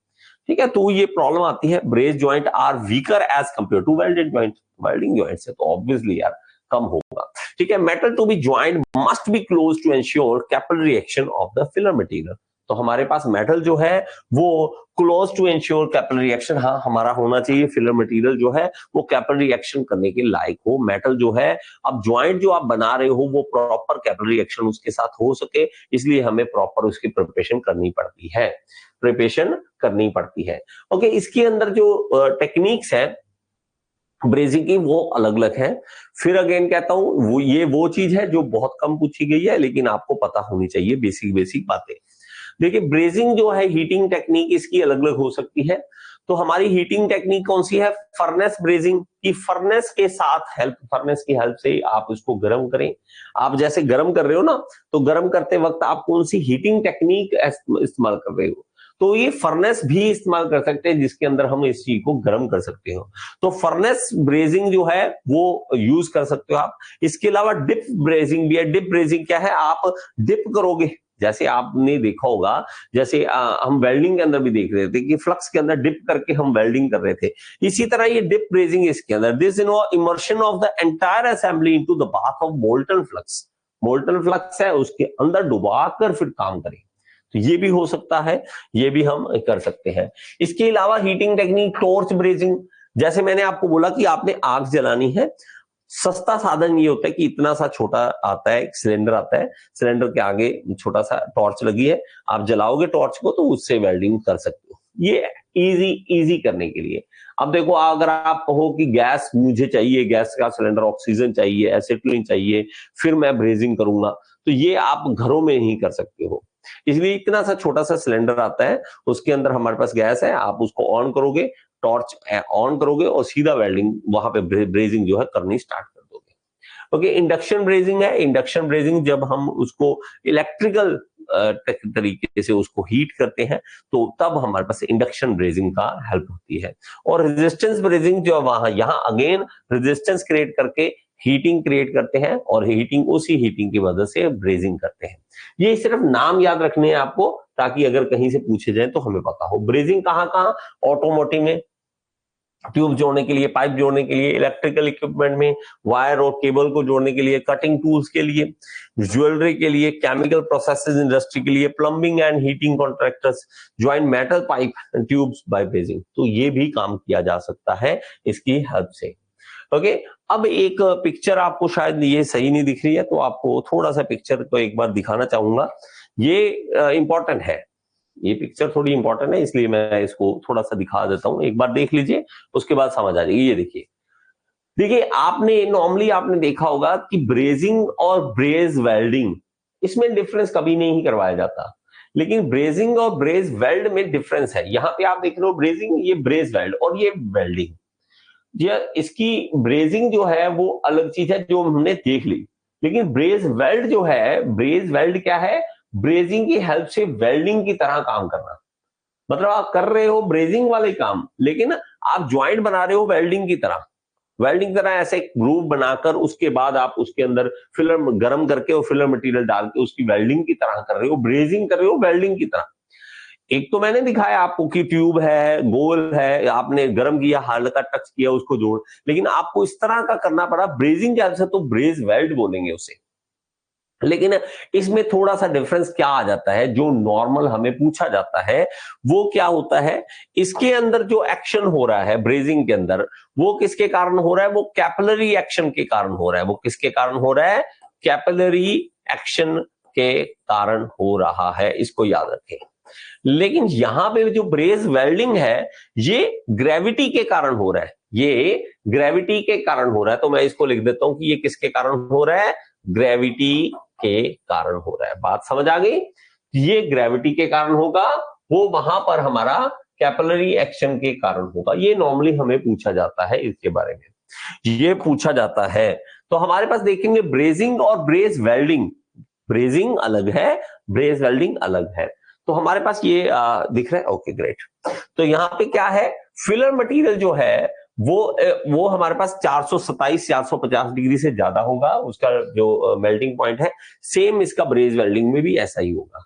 ठीक है। तो ये प्रॉब्लम आती है। Braze joint are weaker as compared to welded joint, welding joint से तो ऑब्वियसली यार कम होगा, ठीक है। Metal to be joint must be close to ensure capillary action of the filler material, तो हमारे पास मेटल जो है वो close to ensure capillary action, हाँ हमारा होना चाहिए फिलर मटेरियल जो है वो कैपिलरी एक्शन करने के लायक हो। मेटल जो है, अब ज्वाइंट जो आप बना रहे हो वो प्रॉपर कैपिलरी एक्शन उसके साथ हो सके, इसलिए हमें प्रॉपर उसकी प्रिपरेशन करनी पड़ती है, ओके। इसके अंदर जो टेक्निक्स है ब्रेजिंग की वो अलग अलग है। फिर अगेन कहता हूं वो चीज है जो बहुत कम पूछी गई है, लेकिन आपको पता होनी चाहिए बेसिक बेसिक बातें। देखिए ब्रेजिंग जो है हीटिंग टेक्निक इसकी अलग अलग हो सकती है। तो हमारी हीटिंग टेक्निक कौन सी है? फर्नेस ब्रेजिंग की। फर्नेस की हेल्प से आप उसको गर्म करें। आप जैसे गर्म कर रहे हो ना, तो गर्म करते वक्त आप कौन सी हीटिंग टेक्निक इस्तेमाल कर रहे हो, तो ये फर्नेस भी इस्तेमाल कर सकते हैं जिसके अंदर हम इस चीज को गर्म कर सकते हो। तो फर्नेस ब्रेजिंग जो है वो यूज कर सकते हो आप। इसके अलावा डिप ब्रेजिंग भी है। डिप ब्रेजिंग क्या है? आप डिप करोगे, जैसे आपने देखा होगा, जैसे हम वेल्डिंग के अंदर भी देख रहे थे कि फ्लक्स के अंदर डिप करके हम वेल्डिंग कर रहे थे। इसी तरह ये डिप ब्रेजिंग इसके अंदर, this immersion of the entire assembly into the bath of molten flux. Molten flux है उसके अंदर डुबाकर फिर काम करें, तो ये भी हो सकता है, ये भी हम कर सकते हैं। इसके अलावा हीटिंग टेक्निक टॉर्च ब्रेजिंग। जैसे मैंने आपको बोला कि आपने आग जलानी है, सस्ता साधन ये होता है कि इतना सा छोटा आता है, एक सिलेंडर आता है, सिलेंडर के आगे छोटा सा टॉर्च लगी है, आप जलाओगे टॉर्च को तो उससे वेल्डिंग कर सकते हो। ये इजी इजी करने के लिए। अब देखो अगर आप कहो कि गैस मुझे चाहिए, गैस का सिलेंडर, ऑक्सीजन चाहिए, एसिटिलीन चाहिए, फिर मैं ब्रेजिंग करूंगा, तो ये आप घरों में ही कर सकते हो। इसलिए इतना सा छोटा सा सिलेंडर आता है, उसके अंदर हमारे पास गैस है, आप उसको ऑन करोगे, टॉर्च ऑन करोगे और सीधा वेल्डिंग वहां पे ब्रेजिंग जो है करनी स्टार्ट कर दोगे। ओके, इंडक्शन ब्रेजिंग है। इंडक्शन ब्रेजिंग जब हम उसको इलेक्ट्रिकल तरीके से उसको हीट करते हैं, तो तब हमारे पास इंडक्शन ब्रेजिंग का हेल्प होती है। और रेजिस्टेंस ब्रेजिंग जो वहां यहाँ अगेन रेजिस्टेंस क्रिएट करके हीटिंग क्रिएट करते हैं और उसी हीटिंग की वजह से ब्रेजिंग करते हैं। ये सिर्फ नाम याद रखने हैं आपको, ताकि अगर कहीं से पूछे जाए तो हमें पता हो। ब्रेजिंग कहाँ कहाँ? ऑटोमोटिव में ट्यूब जोड़ने के लिए, पाइप जोड़ने के लिए, इलेक्ट्रिकल इक्विपमेंट में वायर और केबल को जोड़ने के लिए, कटिंग टूल्स के लिए, ज्वेलरी के लिए, केमिकल प्रोसेसेस इंडस्ट्री के लिए, plumbing and heating contractors join metal pipe and tubes by brazing. तो ये भी काम किया जा सकता है इसकी हेल्प से। ओके, अब एक पिक्चर आपको शायद ये सही नहीं दिख रही है, तो आपको थोड़ा सा पिक्चर को एक बार दिखाना चाहूंगा। ये इंपॉर्टेंट है, ये पिक्चर थोड़ी इंपॉर्टेंट है, इसलिए मैं इसको थोड़ा सा दिखा देता हूं। एक बार देख लीजिए, उसके बाद समझ आ जाएगी। ये देखिए, देखिए आपने नॉर्मली आपने देखा होगा कि ब्रेजिंग और ब्रेज वेल्डिंग, इसमें डिफरेंस कभी नहीं करवाया जाता, लेकिन ब्रेजिंग और ब्रेज वेल्ड में डिफरेंस है। यहां पे आप देख रहे हो ब्रेजिंग, ये ब्रेज वेल्ड, और ये वेल्डिंग। ये इसकी ब्रेजिंग जो है वो अलग चीज है जो हमने देख ली, लेकिन ब्रेज वेल्ड जो है, ब्रेज वेल्ड क्या है? ब्रेजिंग की हेल्प से वेल्डिंग की तरह काम करना। मतलब आप कर रहे हो ब्रेजिंग वाले काम, लेकिन आप ज्वाइंट बना रहे हो वेल्डिंग की तरह। वेल्डिंग की तरह ऐसे ग्रूव बनाकर उसके बाद आप उसके अंदर फिलर गर्म करके और फिलर मटेरियल डाल के उसकी वेल्डिंग की तरह कर रहे हो, ब्रेजिंग कर रहे हो वेल्डिंग की तरह। एक तो मैंने दिखाया आपको कि ट्यूब है, गोल है, आपने गर्म किया, हल्का टच किया, उसको जोड़, लेकिन आपको इस तरह का करना पड़ा ब्रेजिंग के से, तो ब्रेज वेल्ड बोलेंगे उसे। लेकिन इसमें थोड़ा सा डिफरेंस क्या आ जाता है, जो नॉर्मल हमें पूछा जाता है वो क्या होता है, इसके अंदर जो एक्शन हो रहा है ब्रेजिंग के अंदर, वो किसके कारण हो रहा है? वो कैपिलरी एक्शन के कारण हो रहा है। वो किसके कारण हो रहा है? कैपिलरी एक्शन के कारण हो रहा है, इसको याद रखें। लेकिन यहां पे जो ब्रेज वेल्डिंग है, ये ग्रेविटी के कारण हो रहा है। ये ग्रेविटी के कारण हो रहा है, तो मैं इसको लिख देता हूं कि ये किसके कारण हो रहा है? ग्रेविटी के कारण हो रहा है। बात समझ आ गई? ये ग्रेविटी के कारण होगा, वो वहां पर हमारा कैपिलरी एक्शन के कारण होगा। ये नॉर्मली हमें पूछा जाता है, इसके बारे में ये पूछा जाता है। तो हमारे पास देखेंगे ब्रेजिंग और ब्रेज वेल्डिंग, ब्रेजिंग अलग है, ब्रेज वेल्डिंग अलग है। तो हमारे पास ये दिख रहा है। Okay great. तो यहाँ पे क्या है, फिलर मटेरियल जो है वो हमारे पास 427 450 डिग्री से ज्यादा होगा, उसका जो मेल्टिंग पॉइंट है। सेम इसका ब्रेज वेल्डिंग में भी ऐसा ही होगा,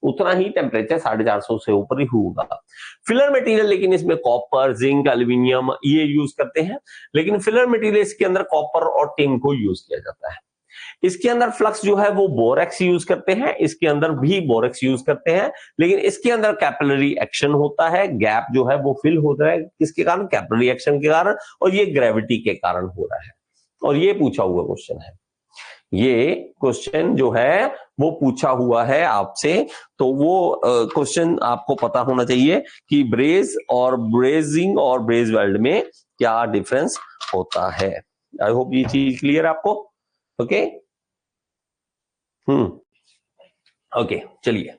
उतना ही टेम्परेचर 450 से ऊपर ही होगा। फिलर मटेरियल लेकिन इसमें कॉपर, जिंक, एल्यूमिनियम ये यूज करते हैं, लेकिन फिलर मटेरियल इसके अंदर कॉपर और टिन को यूज किया जाता है। इसके अंदर फ्लक्स जो है वो बोरेक्स यूज करते हैं, इसके अंदर भी बोरेक्स यूज करते हैं, लेकिन इसके अंदर कैपिलरी एक्शन होता है। गैप जो है वो फिल होता है किसके कारण? कैपिलरी एक्शन के कारण, और ये ग्रेविटी के कारण हो रहा है। और ये पूछा हुआ क्वेश्चन है, ये क्वेश्चन जो है वो पूछा हुआ है आपसे, तो वो क्वेश्चन आपको पता होना चाहिए कि ब्रेज और ब्रेजिंग और ब्रेज वेल्ड में क्या डिफरेंस होता है। आई होप ये चीज क्लियर है आपको। ओके ओके चलिए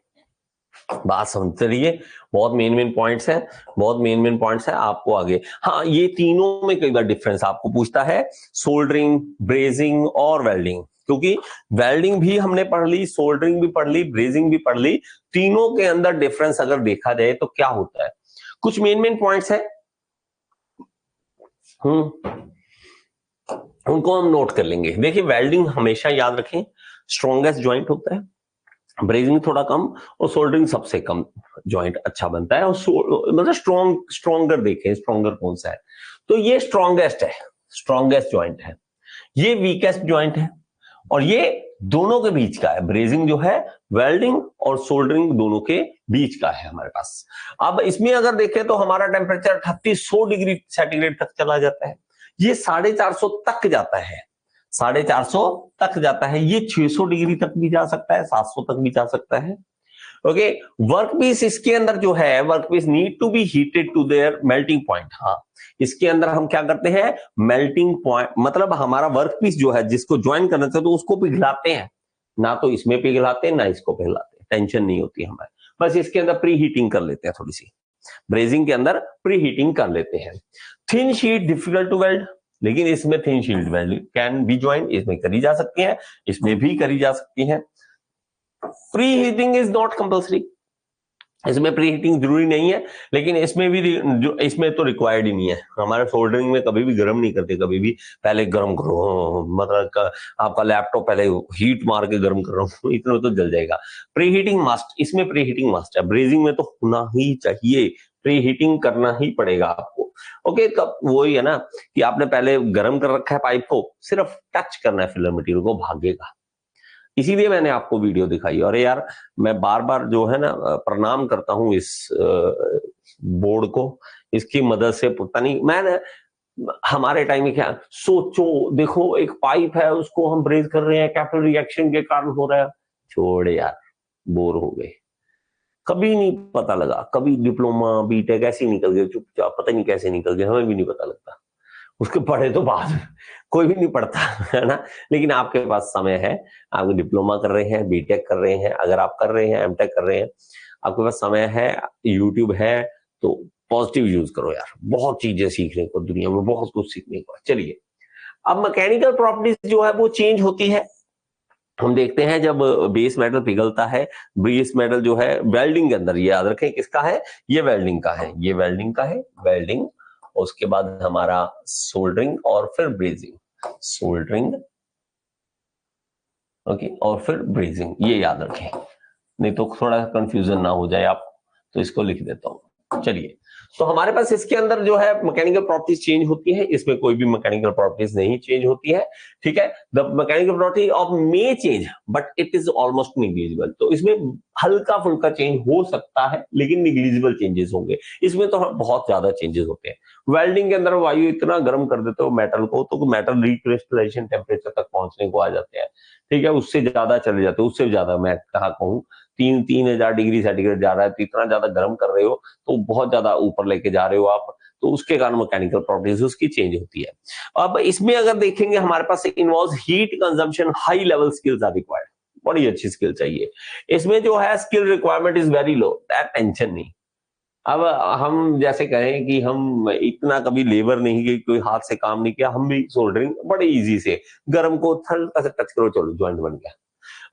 बात समझते रहिए, बहुत मेन पॉइंट्स हैं, बहुत मेन पॉइंट्स हैं आपको आगे। हाँ, ये तीनों में कई बार डिफरेंस आपको पूछता है, सोल्डरिंग, ब्रेजिंग और वेल्डिंग, क्योंकि वेल्डिंग भी हमने पढ़ ली, सोल्डरिंग भी पढ़ ली, ब्रेजिंग भी पढ़ ली, तीनों के अंदर डिफरेंस अगर देखा जाए तो क्या होता है, कुछ मेन पॉइंट्स है, उनको हम नोट कर लेंगे। देखिए वेल्डिंग हमेशा याद रखें स्ट्रॉन्गेस्ट ज्वाइंट होता है, ब्रेजिंग थोड़ा कम और सोल्डरिंग सबसे कम ज्वाइंट अच्छा बनता है, और मतलब स्ट्रॉन्गर देखें, स्ट्रॉन्गर कौन सा है, तो ये स्ट्रॉन्गेस्ट है, स्ट्रॉन्गेस्ट ज्वाइंट है, ये वीकेस्ट ज्वाइंट है, और ये दोनों के बीच का है। ब्रेजिंग जो है वेल्डिंग और सोल्डरिंग दोनों के बीच का है हमारे पास। अब इसमें अगर देखें तो हमारा टेम्परेचर 3800 डिग्री सेंटीग्रेड तक चला जाता है, ये 450 तक जाता है, 450 तक जाता है, ये 600 डिग्री तक भी जा सकता है, 700 तक भी जा सकता है। ओके, वर्कपीस इसके अंदर जो है, workpiece need to be heated to their melting point. हाँ, इसके अंदर हम क्या करते हैं, मेल्टिंग पॉइंट, मतलब हमारा वर्कपीस जो है जिसको ज्वाइन करना चाहते तो उसको पिघलाते हैं, ना तो इसमें पिघलाते हैं ना इसको पिघलाते हैं, टेंशन नहीं होती हमें, बस इसके अंदर प्री हीटिंग कर लेते हैं, थोड़ी सी ब्रेजिंग के अंदर प्री हीटिंग कर लेते हैं। Thin sheet difficult to weld, लेकिन इसमें thin sheet weld can be join, इसमें करी जा सकती है, इसमें भी करी जा सकती है। Pre heating is not compulsory, इसमें प्री हीटिंग जरूरी नहीं है, लेकिन इसमें भी जो इसमें तो रिक्वायर्ड ही नहीं है, हमारे सोल्डरिंग में कभी भी गर्म नहीं करते, कभी भी पहले गर्म करो, मतलब आपका लैपटॉप पहले हीट मार के गर्म कर रहा हूँ इतना तो जल जाएगा। प्री हीटिंग मस्ट, इसमें प्री हीटिंग मस्ट है, ब्रेजिंग में तो होना ही चाहिए, प्री हीटिंग करना ही पड़ेगा आपको। ओके, तब वही है ना कि आपने पहले गर्म कर रखा है पाइप को, सिर्फ टच करना है फिलर मटेरियल को, भागेगा। इसीलिए मैंने आपको वीडियो दिखाई। और यार मैं बार बार जो है ना प्रणाम करता हूँ इस बोर्ड को, इसकी मदद से पता नहीं मैंने हमारे टाइम में क्या सोचो, देखो एक पाइप है उसको हम ब्रेज कर रहे हैं, कैपिलरी रिएक्शन के कारण हो रहा है, छोड़ यार, बोर हो गए, कभी नहीं पता लगा, कभी डिप्लोमा बीटेक ऐसे ही निकल गए चुपचाप, पता नहीं कैसे निकल गए, हमें भी नहीं पता लगता, उसके पढ़े तो बाद कोई भी नहीं पढ़ता है ना। लेकिन आपके पास समय है, आप डिप्लोमा कर रहे हैं, बीटेक कर रहे हैं, अगर आप कर रहे हैं एमटेक कर रहे हैं, आपके पास समय है, यूट्यूब है, तो पॉजिटिव यूज करो यार, बहुत चीजें सीखने को दुनिया में, बहुत कुछ सीखने को। चलिए अब मैकेनिकल प्रॉपर्टीज जो है वो चेंज होती है, हम देखते हैं जब बेस मेटल पिघलता है, बेस मेटल जो है वेल्डिंग के अंदर, ये याद रखें किसका है, ये वेल्डिंग का है, ये वेल्डिंग का है, वेल्डिंग, उसके बाद हमारा सोल्डरिंग और फिर ब्रेजिंग, सोल्डरिंग ओके और फिर ब्रेजिंग, ये याद रखें, नहीं तो थोड़ा कंफ्यूजन ना हो जाए आप, तो इसको लिख देता हूं। चलिए, तो हमारे पास इसके अंदर जो है मैकेनिकल प्रॉपर्टीज चेंज होती है, इसमें कोई भी मैकेनिकल प्रॉपर्टीज नहीं चेंज होती है, ठीक है। The mechanical property of May change but it is almost negligible, तो इसमें हल्का फुल्का चेंज हो सकता है लेकिन निग्लिजिबल चेंजेस होंगे, इसमें तो बहुत ज्यादा चेंजेस होते हैं। वेल्डिंग के अंदर वायु इतना गर्म कर देते हो मेटल को, तो मेटल रिक्रिस्टलाइजेशन टेम्परेचर तक पहुंचने को आ जाते हैं, ठीक है, उससे ज्यादा चले जाते हैं, उससे ज्यादा मैं कहा कहूँ 3,000 डिग्री सेंटीग्रेड जा रहा है, तो इतना ज्यादा गर्म कर रहे हो, तो बहुत ज्यादा ऊपर लेके जा रहे हो आप, तो उसके कारण मैकेनिकल प्रॉपर्टीज उसकी चेंज होती है। अब इसमें अगर देखेंगे हमारे पास involve heat consumption, high level skills are required, बड़ी अच्छी स्किल चाहिए। इसमें जो है skill requirement is very low, that tension नहीं। अब हम जैसे कहें कि हम इतना कभी लेबर नहीं की, कोई हाथ से काम नहीं किया, हम भी सोल्डरिंग बड़े इजी से, गर्म को हल्का से टच करो, चलो ज्वाइंट बन गया।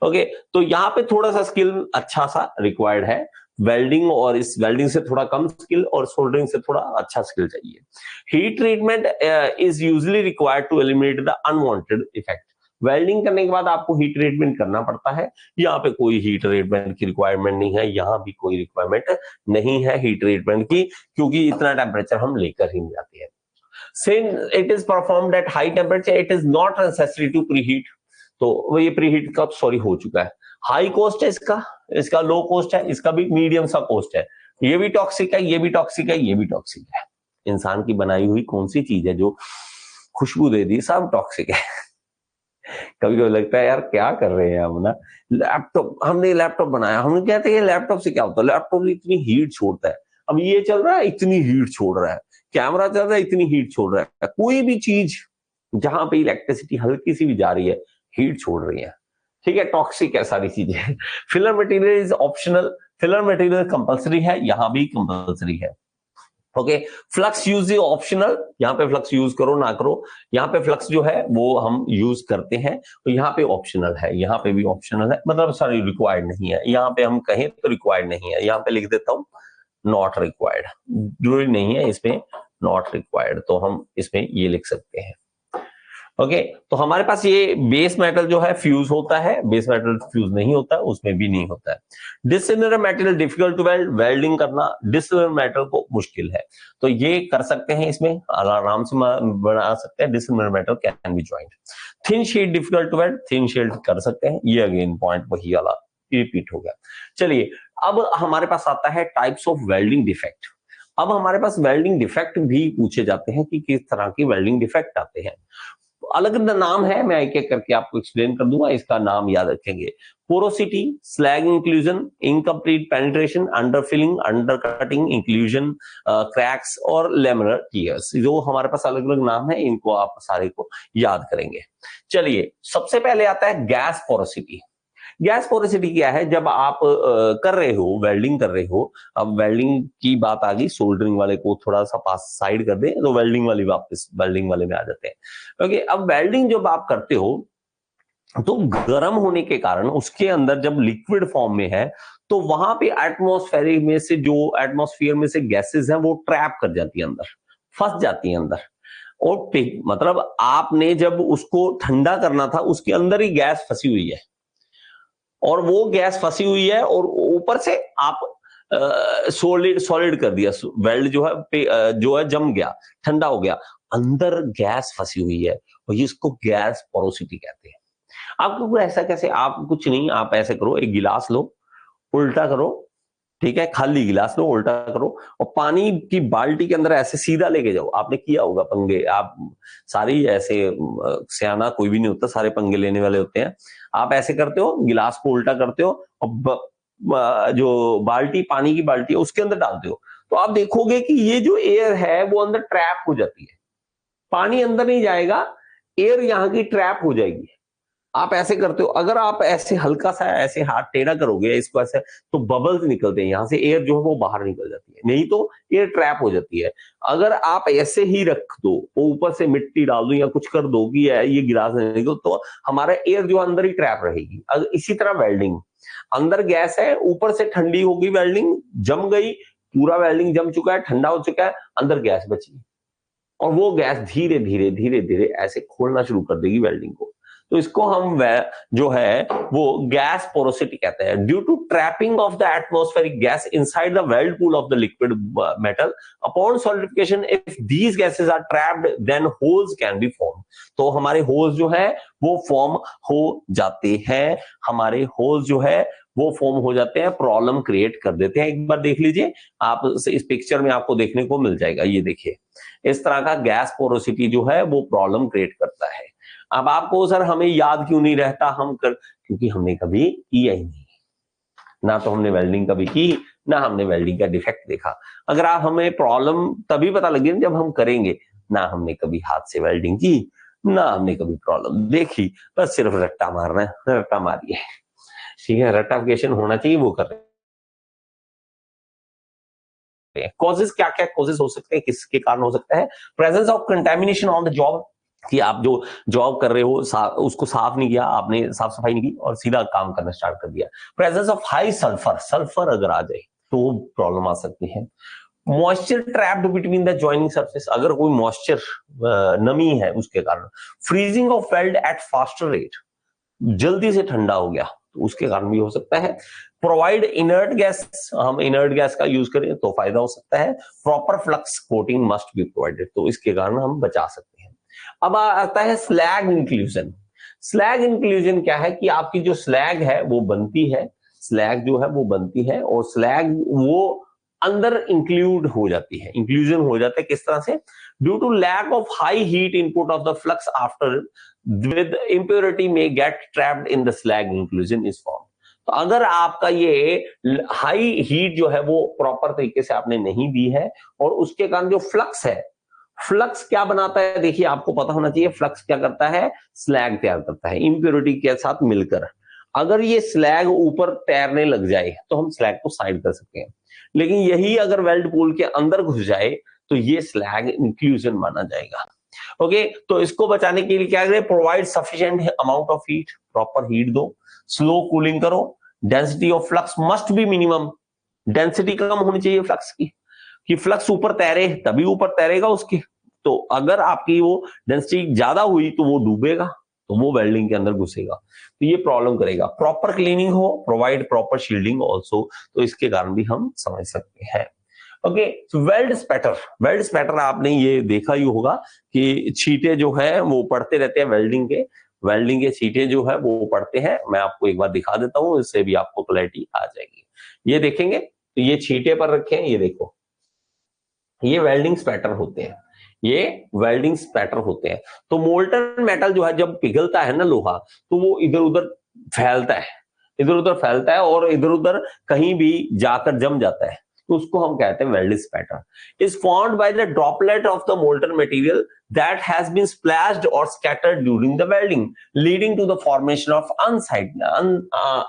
ओके, तो यहाँ पे थोड़ा सा स्किल अच्छा सा रिक्वायर्ड है, वेल्डिंग और इस वेल्डिंग से थोड़ा कम स्किल और सोल्डरिंग से थोड़ा अच्छा स्किल चाहिए। Heat treatment is usually required to eliminate the unwanted effect, welding करने के बाद आपको हीट ट्रीटमेंट करना पड़ता है, यहाँ पे कोई हीट ट्रीटमेंट की रिक्वायरमेंट नहीं है, यहाँ भी कोई रिक्वायरमेंट नहीं है हीट ट्रीटमेंट की, क्योंकि इतना टेम्परेचर हम लेकर ही नहीं जाते हैं। Since it is performed at high temperature, it is not necessary to preheat, तो ये प्रीहीट कब सॉरी हो चुका है। हाई कॉस्ट है इसका, इसका लो कॉस्ट है, इसका भी मीडियम सा कॉस्ट है, ये भी टॉक्सिक है, ये भी टॉक्सिक है, ये भी टॉक्सिक है। इंसान की बनाई हुई कौन सी चीज है जो खुशबू दे दी, सब टॉक्सिक है। कभी कभी लगता है यार क्या कर रहे हैं हम ना, लैपटॉप, हमने लैपटॉप बनाया, हम कहते हैं लैपटॉप से क्या होता है, लैपटॉप इतनी हीट छोड़ता है, अब ये चल रहा है इतनी हीट छोड़ रहा है, कैमरा चल रहा है इतनी हीट छोड़ रहा है, कोई भी चीज जहां पे इलेक्ट्रिसिटी हल्की सी भी जा रही है हीट छोड़ रही है, ठीक है, टॉक्सिक है सारी चीजें। Filler material is optional, filler material compulsory है, यहां भी कंपलसरी है। Okay, flux use is optional, यहाँ पे फ्लक्स यूज करो ना करो, यहाँ पे फ्लक्स जो है वो हम यूज करते हैं, तो यहाँ पे ऑप्शनल है, यहाँ पे भी ऑप्शनल है, मतलब सॉरी रिक्वायर्ड नहीं है, यहाँ पे हम कहें तो रिक्वायर्ड नहीं है, यहाँ पे लिख देता हूं नॉट रिक्वायर्ड, जरूरी नहीं है इसमें नॉट रिक्वायर्ड, तो हम इसमें ये लिख सकते हैं। ओके, तो हमारे पास ये बेस मेटल जो है फ्यूज होता है, बेस मेटल फ्यूज नहीं होता है, उसमें भी नहीं होता है। Dissimilar metal difficult to weld, welding करना डिसिमिलर मेटल को मुश्किल है, तो ये कर सकते हैं, इसमें आराम से बना सकते हैं, dissimilar metal can be joint. Thin sheet difficult to weld, thin sheet कर सकते हैं, ये अगेन पॉइंट वही वाला रिपीट हो गया। चलिए अब हमारे पास आता है टाइप्स ऑफ वेल्डिंग डिफेक्ट। अब हमारे पास वेल्डिंग डिफेक्ट भी पूछे जाते हैं कि किस तरह की वेल्डिंग डिफेक्ट आते हैं, अलग नाम है, मैं एक एक करके आपको एक्सप्लेन कर दूंगा, इसका नाम याद रखेंगे। Porosity, slag inclusion, incomplete penetration, under filling, under cutting, inclusion, cracks और लेमिनर टीयर्स, जो हमारे पास अलग अलग नाम है, इनको आप सारे को याद करेंगे। चलिए सबसे पहले आता है गैस पोरोसिटी। गैस पोरोसिटी क्या है, जब आप कर रहे हो, वेल्डिंग कर रहे हो, अब वेल्डिंग की बात आ गई, सोल्डरिंग वाले को थोड़ा सा पास साइड कर दें तो वेल्डिंग वाली वापस वेल्डिंग वाले में आ जाते हैं। ओके, अब वेल्डिंग जब आप करते हो तो गर्म होने के कारण उसके अंदर जब लिक्विड फॉर्म में है तो वहां पे एटमॉस्फेरिक में से जो एटमॉस्फेयर में से गैसेस हैं वो ट्रैप कर जाती है अंदर, फंस जाती है अंदर, और मतलब आपने जब उसको ठंडा करना था उसके अंदर ही गैस फंसी हुई है, और वो गैस फंसी हुई है, और ऊपर से आप सॉलिड सॉलिड कर दिया, वेल्ड जो है जो है जम गया, ठंडा हो गया, अंदर गैस फंसी हुई है, और ये इसको गैस पोरोसिटी कहते हैं। आपको ऐसा कैसे, आप कुछ नहीं, आप ऐसे करो, एक गिलास लो, उल्टा करो, ठीक है, खाली गिलास लो, उल्टा करो, और पानी की बाल्टी के अंदर ऐसे सीधा लेके जाओ, आपने किया होगा पंगे, आप सारे ऐसे सियाना कोई भी नहीं होता, सारे पंगे लेने वाले होते हैं। आप ऐसे करते हो, गिलास को उल्टा करते हो, और जो बाल्टी, पानी की बाल्टी है उसके अंदर डालते हो, तो आप देखोगे कि ये जो एयर है वो अंदर ट्रैप हो जाती है, पानी अंदर नहीं जाएगा, एयर यहाँ की ट्रैप हो जाएगी। आप ऐसे करते हो, अगर आप ऐसे हल्का सा ऐसे हाथ टेढ़ा करोगे इसको ऐसे, तो बबल्स निकलते हैं, यहां से एयर जो है वो बाहर निकल जाती है, नहीं तो एयर ट्रैप हो जाती है। अगर आप ऐसे ही रख दो, ऊपर से मिट्टी डाल दो या कुछ कर दो कि ये गिलास नहीं निकल, तो हमारा एयर जो अंदर ही ट्रैप रहेगी। अगर इसी तरह वेल्डिंग, अंदर गैस है, ऊपर से ठंडी होगी, वेल्डिंग जम गई, पूरा वेल्डिंग जम चुका है, ठंडा हो चुका है, अंदर गैस बची, और वो गैस धीरे धीरे धीरे धीरे ऐसे खोलना शुरू कर देगी वेल्डिंग को, तो इसको हम जो है वो गैस पोरोसिटी कहते हैं। Due to trapping of the atmospheric gas inside the weld pool of the liquid metal upon solidification, if these gases are trapped then holes can be form, तो हमारे होल्स जो है वो फॉर्म हो जाते हैं, हमारे होल्स जो है वो फॉर्म हो जाते हैं, प्रॉब्लम क्रिएट कर देते हैं। एक बार देख लीजिए आप, इस पिक्चर में आपको देखने को मिल जाएगा, ये देखिए इस तरह का गैस पोरोसिटी जो है वो प्रॉब्लम क्रिएट करता है। अब आपको सर हमें याद क्यों नहीं रहता, क्योंकि हमने कभी किया ही नहीं, ना तो हमने वेल्डिंग कभी की, ना हमने वेल्डिंग का डिफेक्ट देखा। अगर आप, हमें प्रॉब्लम तभी पता लगे जब हम करेंगे, ना हमने कभी हाथ से वेल्डिंग की, ना हमने कभी प्रॉब्लम देखी, बस सिर्फ रट्टा मारना है, रट्टा मारिए, ठीक है, रट्टाफिकेशन होना चाहिए, वो कर रहे हैं। कॉजेज क्या क्या कॉजेज हो सकते हैं, किसके कारण हो सकता है? Presence of contamination on the job, कि आप जो जॉब कर रहे हो उसको साफ नहीं किया आपने, साफ सफाई नहीं की और सीधा काम करना स्टार्ट कर दिया। Presence of high sulphur, sulphur अगर आ जाए तो प्रॉब्लम आ सकती है। Moisture trapped between the joining surface, अगर कोई मॉइस्चर नमी है उसके कारण। Freezing of weld eight faster rate, जल्दी से ठंडा हो गया तो उसके कारण भी हो सकता है। प्रोवाइड इनर्ट गैस, हम इनर्ट गैस का यूज करें तो फायदा हो सकता है। Proper flux coating must be provided, तो इसके कारण हम बचा सकते हैं। अब आता है स्लैग इंक्लूजन। स्लैग इंक्लूजन क्या है कि आपकी जो स्लैग है वो बनती है, स्लैग जो है वो बनती है, और स्लैग वो अंदर इंक्लूड हो जाती है, इंक्लूजन हो जाता है। किस तरह से? Due to lack of high heat input of the flux after with impurity may get trapped in the slag inclusion is formed, तो अगर आपका ये हाई हीट जो है वो प्रॉपर तरीके से आपने नहीं दी है और उसके कारण जो फ्लक्स है, फ्लक्स क्या बनाता है, देखिए आपको पता होना चाहिए फ्लक्स क्या करता है, स्लैग तैयार करता है इंप्योरिटी के साथ मिलकर। अगर ये स्लैग ऊपर तैरने लग जाए तो हम स्लैग को साइड कर सकते हैं, लेकिन यही अगर वेल्ड पूल के अंदर घुस जाए तो ये स्लैग इंक्लूजन माना जाएगा। ओके, तो इसको बचाने के लिए क्या करें, provide sufficient amount of heat, proper heat दो, स्लो कूलिंग करो, density of flux must be minimum, density कम होनी चाहिए फ्लक्स की, कि फ्लक्स ऊपर तैरे तभी ऊपर तैरेगा उसकी। तो अगर आपकी वो डेंसिटी ज्यादा हुई तो वो डूबेगा, तो वो वेल्डिंग के अंदर घुसेगा, तो ये प्रॉब्लम करेगा। प्रॉपर क्लीनिंग हो, प्रोवाइड प्रॉपर शील्डिंग ऑल्सो, तो इसके कारण भी हम समझ सकते हैं। Okay, weld spatter, weld spatter आपने ये देखा ही होगा कि छींटे जो है वो पड़ते रहते हैं वेल्डिंग के छींटे जो है वो पड़ते हैं। मैं आपको एक बार दिखा देता हूं, इससे भी आपको क्लैरिटी आ जाएगी। ये देखेंगे तो ये छींटे पर रखे हैं, ये देखो, ये वेल्डिंग स्पैटर होते हैं, ये वेल्डिंग स्पैटर होते हैं। तो मोल्टन मेटल जो है जब पिघलता है ना लोहा, तो वो इधर उधर फैलता है, इधर उधर फैलता है और इधर उधर कहीं भी जाकर जम जाता है, तो उसको हम कहते हैं weld spatter. Is formed by the droplet of the molten material that has been splashed or scattered during the welding, leading to the formation of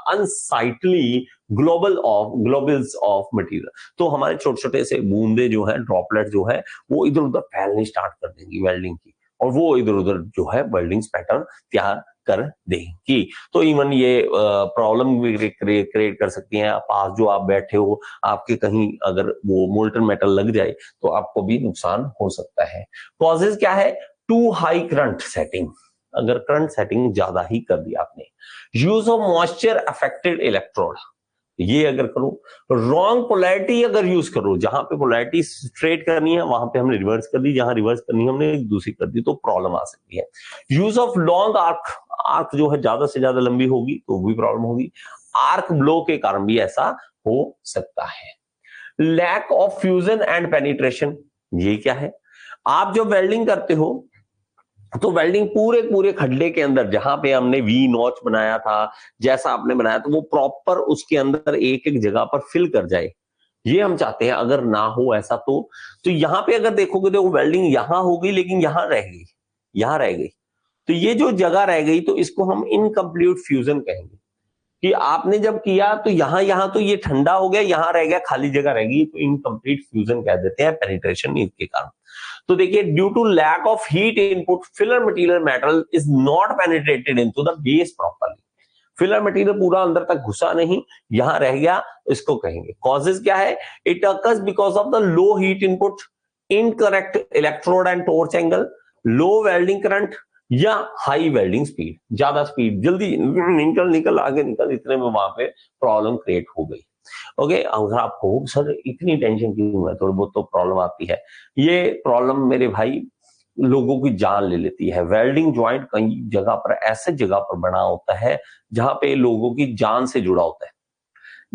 unsightly globules of material। तो हमारे छोटे छोटे से बूंदे जो है, ड्रॉपलेट जो है, वो इधर उधर फैलनी स्टार्ट कर देंगी वेल्डिंग की, और वो इधर उधर जो है वेल्डिंग पैटर्न तैयार कर देंगी। तो इवन ये प्रॉब्लम भी क्रिएट कर सकती हैं। पास जो आप बैठे हो, आपके कहीं अगर वो मोल्टन मेटल लग जाए तो आपको भी नुकसान हो सकता है। कॉजेज क्या है, टू हाई करंट सेटिंग, अगर करंट सेटिंग ज्यादा ही कर दी आपने, use of moisture affected electrode, ये अगर करो, रॉन्ग पोलैरिटी अगर यूज करो, जहां पे पोलैरिटी स्ट्रेट करनी है वहां पे हमने रिवर्स कर दी, जहां रिवर्स करनी है हमने एक दूसरी कर दी, तो प्रॉब्लम आ सकती है। Use of long arc, arc जो है ज्यादा से ज्यादा लंबी होगी तो भी प्रॉब्लम होगी। आर्क ब्लो के कारण भी ऐसा हो सकता है। Lack of fusion and penetration, ये क्या है, आप जब वेल्डिंग करते हो तो वेल्डिंग पूरे पूरे खड्डे के अंदर, जहां पे हमने वी नॉच बनाया था, जैसा आपने बनाया, तो वो प्रॉपर उसके अंदर एक एक जगह पर फिल कर जाए, ये हम चाहते हैं। अगर ना हो ऐसा तो यहां पे अगर देखोगे तो वेल्डिंग यहां होगी लेकिन यहां रह गई, यहां रह गई, तो ये जो जगह रह गई तो इसको हम इनकम्प्लीट फ्यूजन कहेंगे, कि आपने जब किया तो यहां तो ये ठंडा हो गया, यहां रह गया, खाली जगह रह गई, तो इनकम्प्लीट फ्यूजन कह देते हैं पेनिट्रेशन के कारण। तो देखिए, due to lack of heat input filler material metal is not penetrated into the base properly, filler material पूरा अंदर तक घुसा नहीं, यहां रह गया, इसको कहेंगे। कॉजेज क्या है, it occurs because of the low heat input, incorrect electrode and torch angle, low welding current, या हाई वेल्डिंग स्पीड, ज्यादा स्पीड, जल्दी निकल आगे निकल, इतने में वहां पे प्रॉब्लम क्रिएट हो गई। ओके, अगर आपको सर इतनी टेंशन क्यों है, थोड़ी बहुत तो प्रॉब्लम आती है, ये प्रॉब्लम मेरे भाई लोगों की जान ले लेती है। वेल्डिंग ज्वाइंट कई जगह पर ऐसे जगह पर बना होता है जहां पे लोगों की जान से जुड़ा होता है,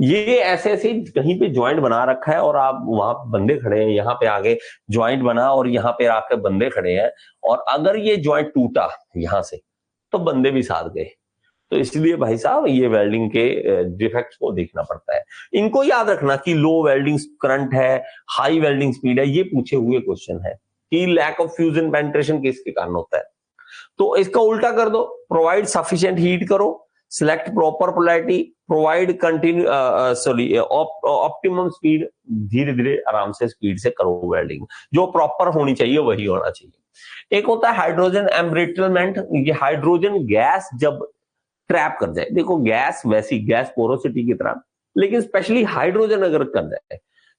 ये ऐसे ऐसे कहीं पे ज्वाइंट बना रखा है और आप वहां बंदे खड़े हैं, यहाँ पे आगे ज्वाइंट बना और यहाँ पे आके बंदे खड़े हैं, और अगर ये ज्वाइंट टूटा यहां से तो बंदे भी साथ गए। तो इसलिए भाई साहब ये वेल्डिंग के डिफेक्ट्स को देखना पड़ता है। इनको याद रखना कि लो वेल्डिंग करंट है, हाई वेल्डिंग स्पीड है, ये पूछे हुए क्वेश्चन है कि लैक ऑफ फ्यूजन पेनिट्रेशन किसके कारण होता है। तो इसका उल्टा कर दो, प्रोवाइड सफिशिएंट हीट करो, select proper polarity, provide continue optimum speed, धीरे धीरे आराम से स्पीड से करो वेल्डिंग, जो प्रॉपर होनी चाहिए वही होना चाहिए। एक होता है हाइड्रोजन एम्ब्रिटलमेंट, ये हाइड्रोजन गैस जब ट्रैप कर जाए, देखो गैस वैसी गैस पोरोसिटी की तरह, लेकिन स्पेशली हाइड्रोजन अगर कर जाए,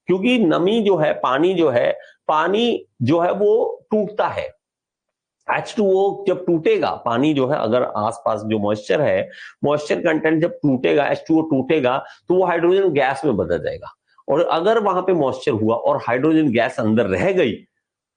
क्योंकि नमी जो है, पानी जो है वो टूटता है, H2O जब टूटेगा, पानी जो है अगर आसपास जो मॉइस्चर है, मॉइस्चर कंटेंट जब टूटेगा, H2O टूटेगा, तो वो हाइड्रोजन गैस में बदल जाएगा, और अगर वहां पे मॉइस्चर हुआ और हाइड्रोजन गैस अंदर रह गई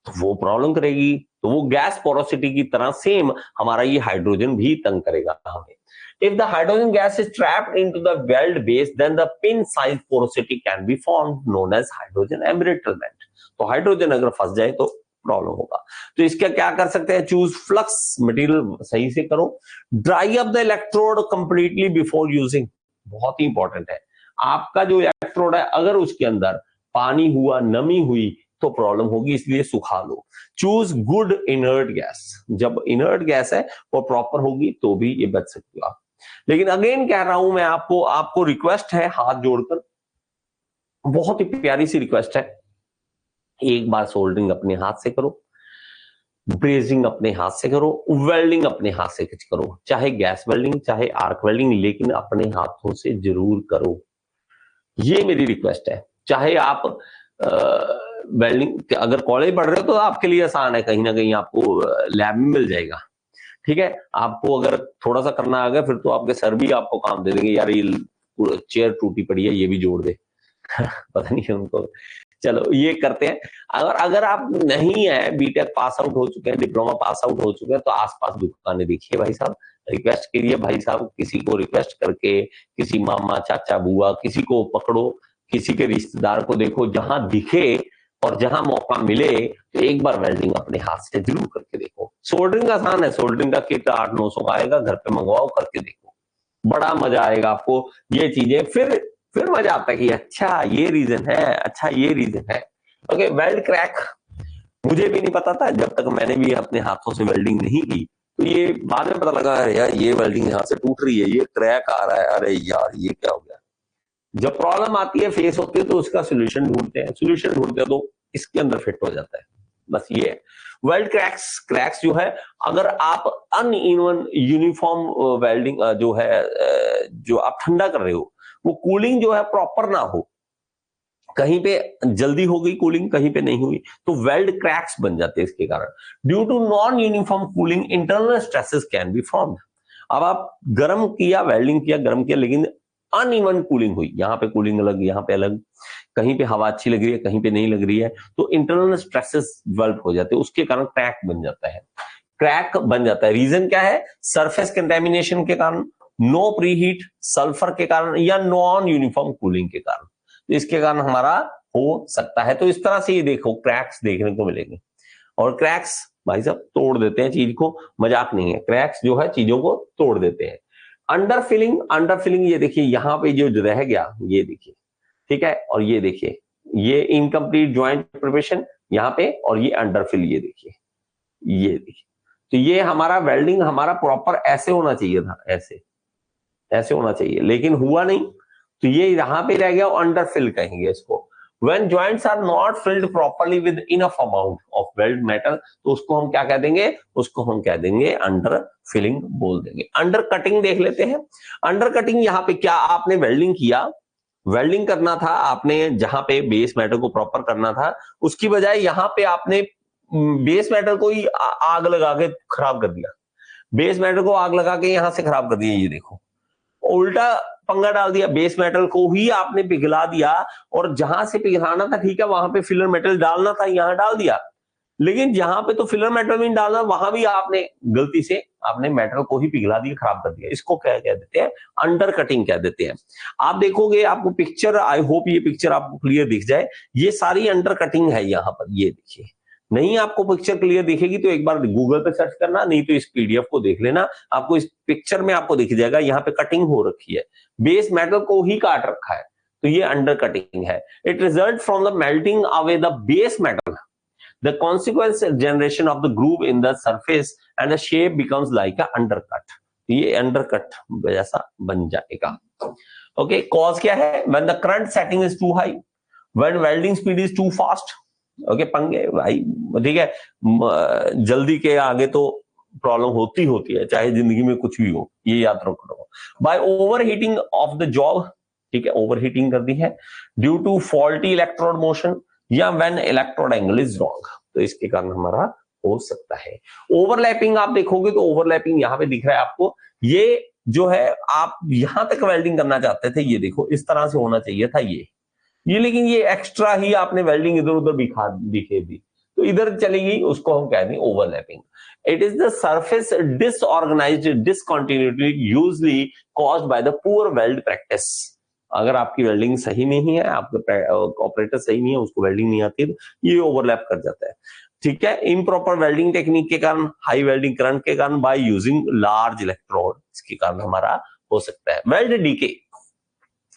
तो वो प्रॉब्लम करेगी। तो वो गैस पोरोसिटी की तरह सेम हमारा ये हाइड्रोजन भी तंग करेगा हमें। If the hydrogen gas is trapped into the weld base, then the pin-sized porosity can be formed, known as hydrogen embrittlement। तो हाइड्रोजन अगर फंस जाए तो प्रॉब्लम होगा। तो इसका क्या कर सकते हैं, चूज फ्लक्स मटेरियल सही से करो, dry up the electrode completely before using, बहुत ही इंपॉर्टेंट है। आपका जो इलेक्ट्रोड है अगर उसके अंदर पानी हुआ, नमी हुई तो प्रॉब्लम होगी, इसलिए सुखा लो। चूज गुड इनर्ट गैस, जब इनर्ट गैस है वो प्रॉपर होगी तो भी ये बच सकती हो आप। लेकिन अगेन कह रहा हूं मैं आपको रिक्वेस्ट है हाथ जोड़कर, बहुत ही प्यारी सी रिक्वेस्ट है, एक बार सोल्डरिंग अपने हाथ से करो, ब्रेजिंग अपने हाथ से करो, वेल्डिंग अपने हाथ से करो, चाहे गैस वेल्डिंग चाहे आर्क वेल्डिंग, लेकिन अपने हाथों से जरूर करो। ये मेरी रिक्वेस्ट है। चाहे आप वेल्डिंग अगर कॉलेज पढ़ रहे हो तो आपके लिए आसान है, कहीं ना कहीं आपको लैब में मिल जाएगा, ठीक है। आपको अगर थोड़ा सा करना आ गया फिर तो आपके सर भी आपको काम दे देंगे, यार ये चेयर टूटी पड़ी है ये भी जोड़ दे पता नहीं है उनको। चलो ये करते हैं। अगर अगर आप नहीं है, बीटेक पास आउट हो चुके हैं, डिप्लोमा पास आउट हो चुके हैं, तो आसपास दुकानें देखिए भाई साहब, रिक्वेस्ट करिए भाई साहब, किसी को रिक्वेस्ट करके, किसी मामा चाचा बुआ किसी को पकड़ो, किसी के रिश्तेदार को देखो, जहां दिखे और जहां मौका मिले तो एक बार वेल्डिंग अपने हाथ से जरूर करके देखो। सोल्डरिंग आसान है, सोल्डरिंग का किट 800-900 का आएगा, घर पे मंगवाओ, करके देखो, बड़ा मजा आएगा आपको ये चीजें। फिर मजा आता है कि अच्छा ये रीजन है, अच्छा ये रीजन है। ओके, वेल्ड क्रैक मुझे भी नहीं पता था, जब तक मैंने भी अपने हाथों से वेल्डिंग नहीं की, तो ये बाद में पता लगा, अरे यार ये वेल्डिंग यहाँ से टूट रही है, ये क्रैक आ रहा है, अरे यार ये क्या हो गया। जब प्रॉब्लम आती है, फेस होती है, तो उसका सोल्यूशन ढूंढते हैं, सोल्यूशन ढूंढते हैं तो इसके अंदर फिट हो जाता है, बस ये है। वेल्ड क्रैक्स जो है, अगर आप अनइवन यूनिफॉर्म वेल्डिंग जो है, जो आप ठंडा कर रहे हो, वो कूलिंग जो है प्रॉपर ना हो, कहीं पे जल्दी हो गई कूलिंग, कहीं पे नहीं हुई, तो वेल्ड क्रैक्स बन जाते हैं इसके कारण। Due to non uniform cooling internal stresses can be formed. अब आप गर्म किया, वेल्डिंग किया, गर्म किया, लेकिन अनइवन कूलिंग हुई, यहाँ पे कूलिंग अलग, यहाँ पे अलग, कहीं पे हवा अच्छी लग रही है, कहीं पे नहीं लग रही है, तो इंटरनल स्ट्रेसेस डेवलप हो जाते हैं, उसके कारण क्रैक बन जाता है। क्रैक बन जाता है, रीजन क्या है? सरफेस कंटेमिनेशन के कारण, नो प्रीहीट, सल्फर के कारण, या नॉन यूनिफॉर्म कूलिंग के कारण, तो इसके कारण हमारा हो सकता है। तो इस तरह से ये देखो क्रैक्स देखने को मिलेंगे, और क्रैक्स भाई साहब तोड़ देते हैं चीज को, मजाक नहीं है, क्रैक्स जो है चीजों को तोड़ देते हैं। अंडर फिलिंग ये देखिए, यहाँ पे जो रह गया ये देखिए, ठीक है, और ये देखिए, ये इनकम्प्लीट ज्वाइंट प्रिपरेशन यहाँ पे, और ये अंडर फिल, ये देखिए, ये देखिए, तो ये हमारा वेल्डिंग हमारा प्रॉपर ऐसे होना चाहिए था, ऐसे ऐसे होना चाहिए, लेकिन हुआ नहीं, तो ये यहां पे रह गया, अंडर फिल कहेंगे इसको। When joints are not filled properly with enough amount of weld metal, तो उसको हम क्या कह देंगे? उसको हम कह देंगे अंडर फिलिंग बोल देंगे। अंडर कटिंग देख लेते हैं। अंडर कटिंग यहाँ पे क्या, आपने वेल्डिंग किया, वेल्डिंग करना था आपने, जहां पे बेस मेटल को प्रॉपर करना था, उसकी बजाय यहाँ पे आपने बेस मेटल को ही आग लगा के खराब कर दिया, बेस मेटल को आग लगा के यहां से खराब कर दिया, ये देखो उल्टा पंगा डाल दिया, बेस मेटल को ही आपने पिघला दिया, और जहां से पिघलाना था ठीक है, वहां पे फिलर मेटल डालना था, यहां डाल दिया, लेकिन जहां पे तो फिलर मेटल भी डालना, वहां भी आपने गलती से आपने मेटल को ही पिघला दिया, खराब कर दिया। इसको क्या कह देते हैं? अंडर कटिंग कह देते हैं। आप देखोगे, आपको पिक्चर, आई होप ये पिक्चर आपको क्लियर दिख जाए, ये सारी अंडर कटिंग है यहाँ पर, ये देखिए। नहीं आपको पिक्चर क्लियर दिखेगी तो एक बार गूगल पे सर्च करना, नहीं तो इस पीडीएफ को देख लेना, आपको इस पिक्चर में आपको दिख जाएगा, यहाँ पे कटिंग हो रखी है, बेस मेटल को ही काट रखा है, तो ये अंडर कटिंग है। It result from the melting away the base metal, the consequence generation of the groove in the surface and the shape becomes like a undercut, ये अंडरकट जैसा बन जाएगा। ओके, कॉज क्या है? When the current setting is too high, when welding speed is too fast. Okay, पंगे भाई, ठीक है, जल्दी के आगे तो प्रॉब्लम होती है, चाहे जिंदगी में कुछ भी हो, ये याद रखो। By overheating of the job, ठीक है, ओवर हीटिंग कर दी है, due to faulty electrode motion, या when electrode angle is wrong, तो इसके कारण हमारा हो सकता है। ओवरलैपिंग आप देखोगे तो ओवरलैपिंग यहाँ पे दिख रहा है आपको, ये जो है आप यहां तक वेल्डिंग करना चाहते थे, ये देखो इस तरह से होना चाहिए था ये, लेकिन ये एक्स्ट्रा ही आपने वेल्डिंग इधर उधर दिखे दी, तो इधर चलेगी, उसको हम कहते हैं overlapping. It is the surface disorganised discontinuity usually caused by the poor weld practice. अगर आपकी वेल्डिंग सही नहीं है, आपका ऑपरेटर सही नहीं है, उसको वेल्डिंग नहीं आती, तो ये ओवरलैप कर जाता है, ठीक है। इम्प्रॉपर वेल्डिंग टेक्निक के कारण, हाई वेल्डिंग करंट के कारण, बाय यूजिंग लार्ज इलेक्ट्रोड, इसके कारण हमारा हो सकता है। वेल्ड डीके,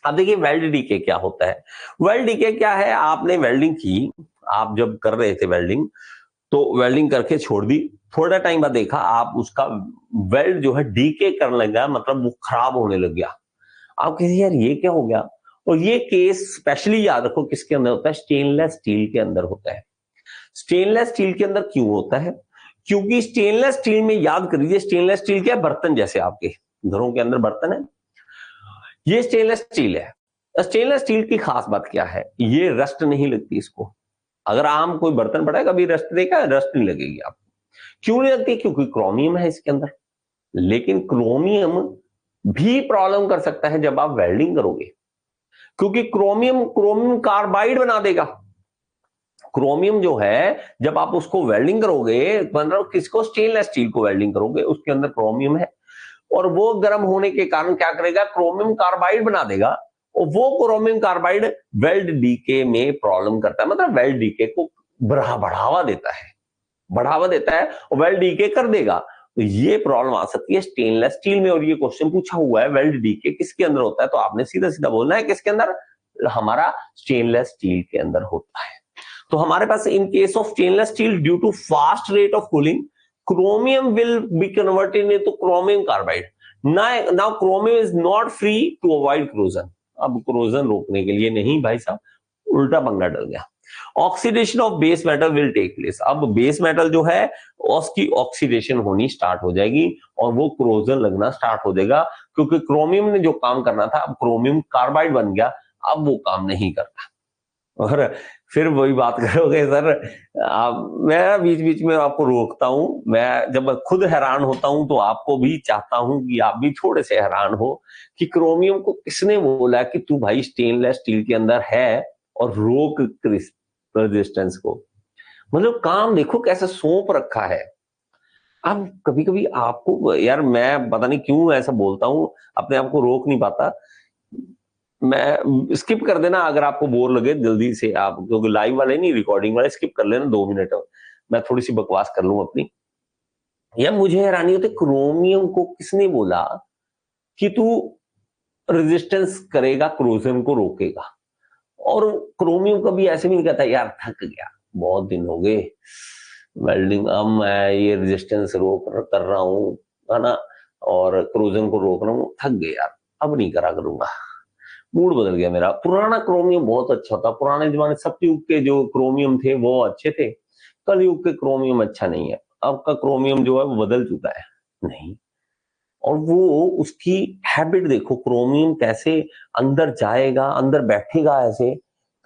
अब देखिए वेल्ड डीके क्या होता है। वेल्ड डीके क्या है, आपने वेल्डिंग की, आप जब कर रहे थे वेल्डिंग, तो वेल्डिंग करके छोड़ दी, थोड़ा टाइम बाद देखा आप उसका वेल्ड जो है डीके करने लगा, मतलब वो खराब होने लग गया। आप कहिए यार ये क्या हो गया। और ये केस स्पेशली याद रखो किसके अंदर होता है, स्टेनलेस स्टील के अंदर होता है। स्टेनलेस स्टील के अंदर क्यों होता है, क्योंकि स्टेनलेस स्टील में याद करिए, स्टेनलेस स्टील क्या है, बर्तन जैसे आपके घरों के अंदर बर्तन है, ये स्टेनलेस स्टील है। स्टेनलेस स्टील की खास बात क्या है, ये रस्ट नहीं लगती इसको। अगर आम कोई बर्तन पड़ा है कभी रस्ट देखा है, रस्ट नहीं लगेगी आपको। क्यों नहीं लगती, क्योंकि क्रोमियम है इसके अंदर। लेकिन क्रोमियम भी प्रॉब्लम कर सकता है जब आप वेल्डिंग करोगे, क्योंकि क्रोमियम क्रोमियम कार्बाइड बना देगा। क्रोमियम जो है जब आप उसको वेल्डिंग करोगे, मतलब किसको, स्टेनलेस स्टील को वेल्डिंग करोगे, उसके अंदर क्रोमियम है, और वो गर्म होने के कारण क्या करेगा, क्रोमियम कार्बाइड बना देगा। और वो क्रोमियम कार्बाइड वेल्ड डीके में प्रॉब्लम करता है, मतलब वेल्ड डीके को बढ़ावा देता है, और वेल्ड डीके कर देगा। तो ये प्रॉब्लम आ सकती है स्टेनलेस स्टील में। और ये क्वेश्चन पूछा हुआ है वेल्ड डीके किसके अंदर होता है, तो आपने सीधा सीधा बोलना है किसके अंदर, हमारा स्टेनलेस स्टील के अंदर होता है। तो हमारे पास in case of stainless steel due to fast rate of cooling, chromium will be converted into chromium carbide. Now chromium is not free to avoid corrosion. अब corrosion रोकने के लिए नहीं भाई साहब, उल्टा पंगा डल गया। Oxidation of base metal will take place. अब बेस मेटल जो है उसकी ऑक्सीडेशन होनी स्टार्ट हो जाएगी और वो क्रोजन लगना स्टार्ट हो जाएगा, क्योंकि क्रोमियम ने जो काम करना था अब क्रोमियम कार्बाइड बन गया, अब वो काम नहीं करता। और फिर वही बात करोगे सर, मैं बीच बीच में आपको रोकता हूं, मैं जब खुद हैरान होता हूं तो आपको भी चाहता हूं कि आप भी थोड़े से हैरान हो कि क्रोमियम को किसने बोला कि तू भाई स्टेनलेस स्टील के अंदर है और रोक रेजिस्टेंस को। मतलब काम देखो कैसे सौंप रखा है। अब कभी कभी आपको यार, मैं पता नहीं क्यों ऐसा बोलता हूं, अपने आप को रोक नहीं पाता। मैं स्किप कर देना अगर आपको बोर लगे जल्दी से, आप क्योंकि लाइव वाले नहीं, रिकॉर्डिंग वाले स्किप कर लेना 2 मिनट, मैं थोड़ी सी बकवास कर लूं अपनी। या मुझे हैरानी होती, क्रोमियम को किसने बोला कि तू रेजिस्टेंस करेगा, क्रोजन को रोकेगा। और क्रोमियम कभी ऐसे भी नहीं कहता यार थक गया, बहुत दिन हो गए वेल्डिंग, अब मैं ये रेजिस्टेंस रोक कर रहा हूं, है ना, और क्रोजन को रोक रहा हूं, थक गए यार, अब नहीं करा करूंगा, मूड बदल गया मेरा। पुराना क्रोमियम बहुत अच्छा था, पुराने जमाने सतयुग के जो क्रोमियम थे वो अच्छे थे, कलयुग के क्रोमियम अच्छा नहीं है। अब का क्रोमियम जो है वो बदल चुका है, नहीं। और वो उसकी हैबिट देखो, क्रोमियम कैसे अंदर जाएगा, अंदर बैठेगा ऐसे,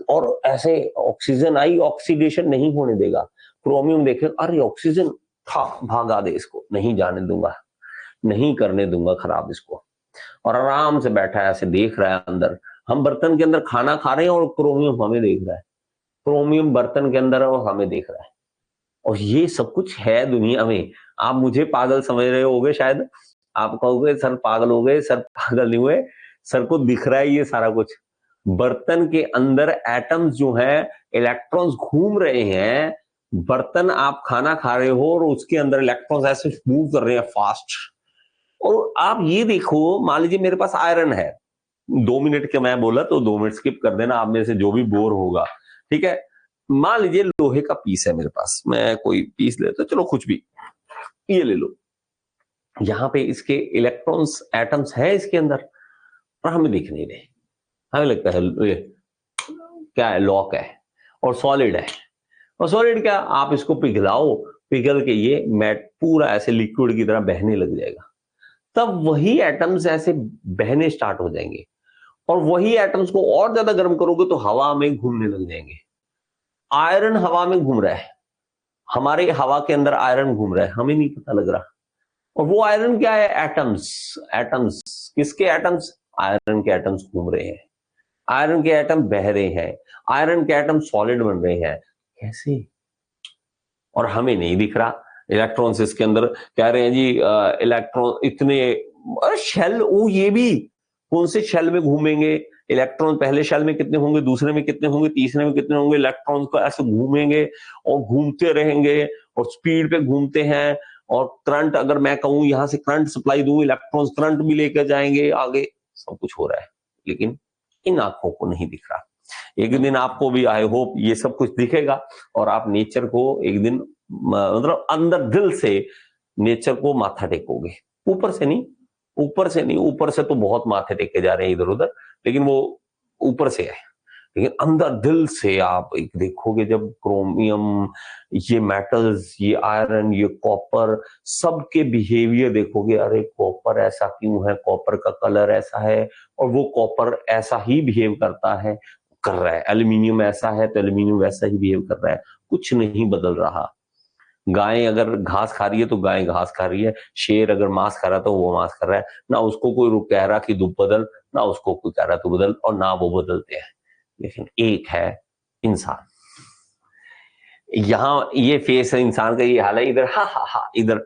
और ऐसे ऑक्सीजन आई, ऑक्सीडेशन नहीं होने देगा। क्रोमियम देखे, अरे ऑक्सीजन था, भागा दे इसको, नहीं जाने दूंगा, नहीं करने दूंगा खराब इसको। और आराम से बैठा है ऐसे देख रहा है अंदर। हम बर्तन के अंदर खाना खा रहे हैं और क्रोमियम हमें देख रहा है, क्रोमियम बर्तन के अंदर है और हमें देख रहा है। और ये सब कुछ है दुनिया में। आप मुझे पागल समझ रहे होगे शायद, आप कहोगे सर पागल हो गए, सर पागल नहीं हुए, सर को दिख रहा है ये सारा कुछ। बर्तन के अंदर एटम्स जो हैं, इलेक्ट्रॉन्स घूम रहे हैं। बर्तन, आप खाना खा रहे हो और उसके अंदर इलेक्ट्रॉन्स ऐसे मूव कर रहे हैं फास्ट। और आप ये देखो, मान लीजिए मेरे पास आयरन है, 2 मिनट के मैं बोला तो 2 मिनट स्किप कर देना आप में से जो भी बोर होगा, ठीक है। मान लीजिए लोहे का पीस है मेरे पास, मैं कोई पीस लेता, चलो कुछ भी, ये ले लो। यहाँ पे इसके इलेक्ट्रॉन्स, एटम्स है इसके अंदर, और हमें दिख नहीं रहे। हमें लगता है ये क्या है, लॉक है और सॉलिड है। और सॉलिड क्या, आप इसको पिघलाओ, पिघल के ये मैट पूरा ऐसे लिक्विड की तरह बहने लग जाएगा। तब वही एटम्स ऐसे बहने स्टार्ट हो जाएंगे, और वही एटम्स को और ज्यादा गर्म करोगे तो हवा में घूमने लग जाएंगे। आयरन हवा में घूम रहा है, हमारे हवा के अंदर आयरन घूम रहा है, हमें नहीं पता लग रहा। और वो आयरन क्या है, एटम्स। एटम्स किसके एटम्स, आयरन के एटम्स घूम रहे हैं, आयरन के एटम बह रहे हैं, आयरन के एटम सॉलिड बन रहे हैं। कैसे, और हमें नहीं दिख रहा। इलेक्ट्रॉन्स इसके अंदर कह रहे हैं जी, इलेक्ट्रॉन इतने, शेल, वो ये भी कौन से शेल में घूमेंगे, इलेक्ट्रॉन पहले शेल में कितने होंगे, दूसरे में कितने होंगे, तीसरे में कितने होंगे, इलेक्ट्रॉन्स को ऐसे घूमेंगे और घूमते रहेंगे और स्पीड पे घूमते हैं। और करंट, अगर मैं कहूं यहां से करंट सप्लाई दूं, इलेक्ट्रॉन्स करंट भी लेकर जाएंगे आगे, सब कुछ हो रहा है। लेकिन इन आंखों को नहीं दिख रहा। एक दिन आपको भी आई होप ये सब कुछ दिखेगा और आप नेचर को एक दिन मतलब अंदर दिल से नेचर को माथा टेकोगे, ऊपर से नहीं, ऊपर से नहीं, ऊपर से तो बहुत माथे टेके जा रहे हैं इधर उधर, लेकिन वो ऊपर से है, लेकिन अंदर दिल से आप एक देखोगे जब क्रोमियम, ये मेटल्स, ये आयरन, ये कॉपर, सबके बिहेवियर देखोगे, अरे कॉपर ऐसा क्यों है, कॉपर का कलर ऐसा है, और वो कॉपर ऐसा ही बिहेव करता है, कर रहा है, एल्यूमिनियम ऐसा है तो एल्यूमिनियम वैसा ही बिहेव कर रहा है, कुछ नहीं बदल रहा। गाय अगर घास खा रही है तो गाय घास खा रही है, शेर अगर मांस खा रहा है तो वो मांस खा रहा है, ना उसको कोई कह रहा कि तू बदल, ना उसको कोई कह रहा तू बदल, और ना वो बदलते हैं। लेकिन एक है इंसान, यहां ये फेस है इंसान का, ये हाल है, इधर हा हा हा, इधर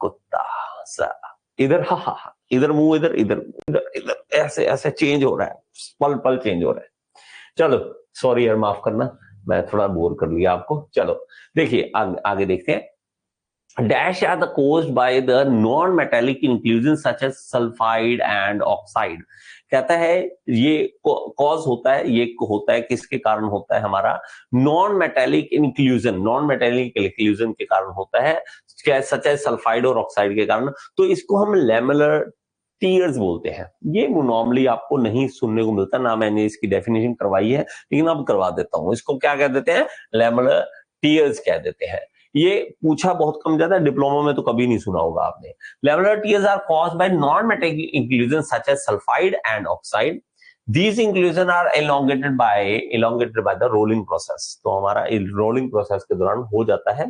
कुत्ता सा, इधर हा हा हा, इधर मुंह, इधर इधर इधर इधर, ऐसे ऐसे चेंज हो रहा है, पल पल चेंज हो रहा है। चलो सॉरी यार, माफ करना, मैं थोड़ा बोर कर लिया आपको। चलो देखिए आगे देखते हैं। Dash are the caused by the non-metallic inclusions such as sulfide and oxide। कहता है ये कॉज होता है, ये होता है किसके कारण होता है, हमारा non metallic inclusion, non metallic inclusion के कारण होता है, सच एज सल्फाइड और ऑक्साइड के कारण। तो इसको हम लेमुलर टीयर्स बोलते हैं। ये नॉर्मली आपको नहीं सुनने को मिलता, ना मैंने इसकी डेफिनेशन करवाई है, लेकिन अब करवा देता हूं। इसको क्या कह देते हैं, लेमुलर टीयर्स कह देते हैं। ये पूछा बहुत कम जाता है, डिप्लोमा में तो कभी नहीं सुना होगा आपने। Lamellar tears are caused by non metallic inclusion such as sulphide and oxide. These inclusion are elongated by the rolling process। तो हमारा रोलिंग प्रोसेस के दौरान हो जाता है।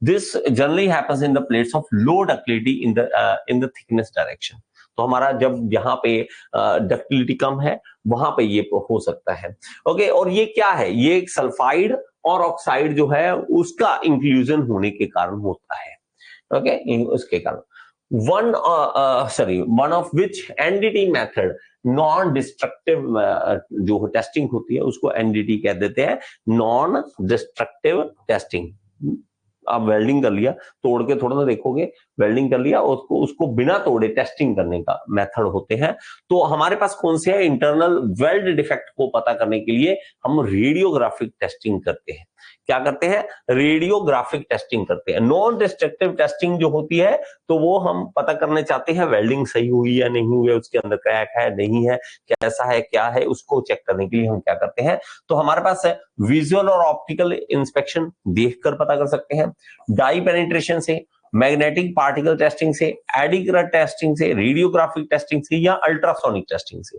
This generally happens in the plates of low ductility in the thickness direction। तो हमारा जब यहाँ पे डक्टिलिटी कम है वहां पे ये हो सकता है। ओके, और ये क्या है, ये सल्फाइड और ऑक्साइड जो है उसका इंक्लूजन होने के कारण होता है। ओके, उसके कारण one of which NDT method, non destructive जो टेस्टिंग होती है उसको NDT कह देते हैं, नॉन डिस्ट्रक्टिव टेस्टिंग। आप वेल्डिंग कर लिया, तोड़ के थोड़ा सा देखोगे, वेल्डिंग कर लिया, उसको बिना तोड़े टेस्टिंग करने का मेथड होते हैं। तो हमारे पास कौन से है, इंटरनल वेल्ड डिफेक्ट को पता करने के लिए हम रेडियोग्राफिक टेस्टिंग करते हैं। क्या करते हैं, रेडियोग्राफिक टेस्टिंग करते हैं। नॉन डिस्ट्रक्टिव टेस्टिंग जो होती है तो वो हम पता करने चाहते हैं वेल्डिंग सही हुई या नहीं हुई है, उसके अंदर क्रैक है नहीं है, कैसा है क्या है, उसको चेक करने के लिए हम क्या करते हैं, तो हमारे पास है विजुअल और ऑप्टिकल इंस्पेक्शन, देखकर पता कर सकते हैं, डाई पेनिट्रेशन से, मैग्नेटिक पार्टिकल टेस्टिंग से, एडी करंट टेस्टिंग से, रेडियोग्राफिक टेस्टिंग से, या अल्ट्रासोनिक टेस्टिंग से।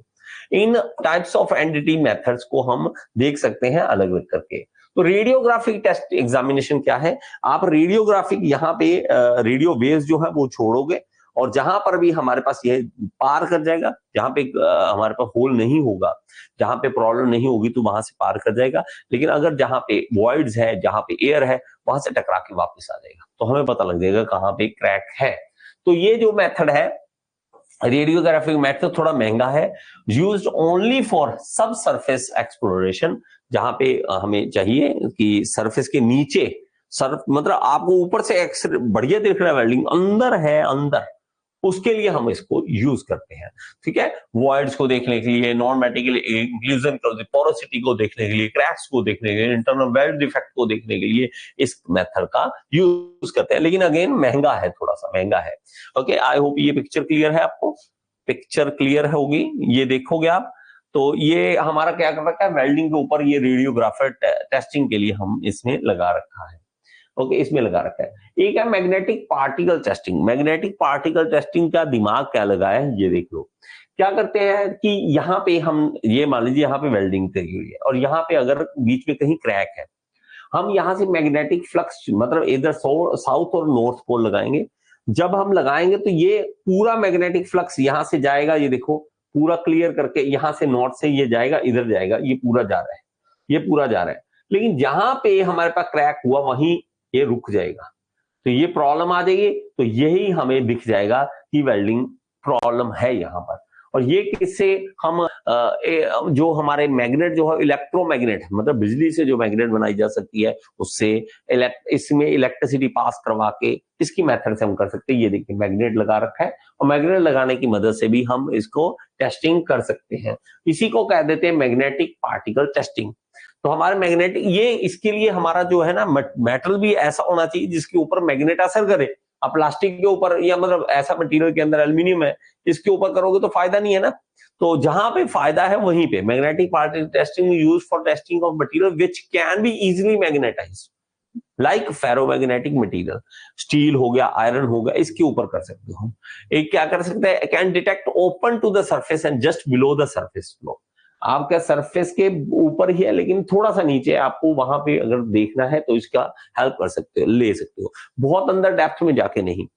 इन टाइप्स ऑफ एनडीटी मेथड्स को हम देख सकते हैं अलग अलग करके। तो रेडियोग्राफिक टेस्ट एग्जामिनेशन क्या है, आप रेडियोग्राफिक यहाँ पे रेडियो वेव्स जो है वो छोड़ोगे, और जहां पर भी हमारे पास ये पार कर जाएगा, जहां पे हमारे पास होल नहीं होगा, जहां पे प्रॉब्लम नहीं होगी तो वहां से पार कर जाएगा। लेकिन अगर जहां पे वॉइड्स है, जहां पे एयर है, वहां से टकरा के वापस आ जाएगा, तो हमें पता लग जाएगा कहां पे क्रैक है। तो ये जो मेथड है रेडियोग्राफिक मेथड, थोड़ा महंगा है, यूज्ड ओनली फॉर सब सरफेस एक्सप्लोरेशन, जहां पे हमें चाहिए कि सरफेस के नीचे मतलब आपको ऊपर से बढ़िया दिख रहा है, वेल्डिंग अंदर है, अंदर, उसके लिए हम इसको यूज करते हैं। ठीक है, वॉइड्स को देखने के लिए, नॉन मेटेरियल इंक्लूजन पोरोसिटी को देखने के लिए, क्रैक्स को देखने के लिए, इंटरनल वेल्ड डिफेक्ट को देखने के लिए इस मेथड का यूज करते हैं। लेकिन अगेन महंगा है, थोड़ा सा महंगा है। ओके, आई होप ये पिक्चर क्लियर है आपको, पिक्चर क्लियर होगी, ये देखोगे आप। तो ये हमारा क्या कर रखा है, वेल्डिंग के ऊपर ये रेडियोग्राफर टेस्टिंग के लिए हम इसमें लगा रखा है। ओके, इसमें लगा रखा है। एक है magnetic particle testing. Magnetic particle testing का दिमाग क्या लगा है, ये देख लो। क्या करते हैं कि यहाँ पे हम ये मान लीजिए यहाँ पे वेल्डिंग करी हुई है, और यहाँ पे अगर बीच में कहीं क्रैक है, हम यहाँ से मैग्नेटिक फ्लक्स मतलब इधर साउथ और नॉर्थ पोल लगाएंगे। जब हम लगाएंगे तो ये पूरा मैग्नेटिक फ्लक्स यहाँ से जाएगा, ये देखो पूरा क्लियर करके, यहाँ से नॉर्थ से ये जाएगा, इधर जाएगा, ये पूरा जा रहा है, ये पूरा जा रहा है। लेकिन जहां पे हमारे पास क्रैक हुआ वहीं ये रुक जाएगा, तो ये प्रॉब्लम आ जाएगी। तो यही हमें दिख जाएगा कि वेल्डिंग प्रॉब्लम है यहाँ पर। और ये किससे हम जो हमारे मैग्नेट जो है इलेक्ट्रोमैग्नेट, मतलब बिजली से जो मैग्नेट बनाई जा सकती है उससे इसमें इलेक्ट्रिसिटी पास करवा के इसकी मेथड से हम कर सकते हैं। ये देखिए मैग्नेट लगा रखा है और मैग्नेट लगाने की मदद से भी हम इसको टेस्टिंग कर सकते हैं। इसी को कह देते हैं मैग्नेटिक पार्टिकल टेस्टिंग। तो हमारे मैग्नेट ये इसके लिए हमारा जो है ना मेटल भी ऐसा होना चाहिए जिसके ऊपर मैग्नेट असर करे। अब प्लास्टिक के ऊपर या मतलब ऐसा मटेरियल के अंदर एल्यूमिनियम है, इसके ऊपर करोगे तो फायदा नहीं है ना। तो जहां पे फायदा है वहीं पे magnetic particle testing use for testing of material which can be easily magnetised like ferromagnetic material, steel हो गया, आयरन हो गया, इसके ऊपर कर सकते हो। एक क्या कर सकते हैं, can detect open to the surface and just below the surface flaw. आपका सरफेस के ऊपर ही है लेकिन थोड़ा सा नीचे, आपको वहां पे अगर देखना है तो इसका हेल्प कर सकते हो, ले सकते हो, बहुत अंदर डेप्थ में जाके नहीं।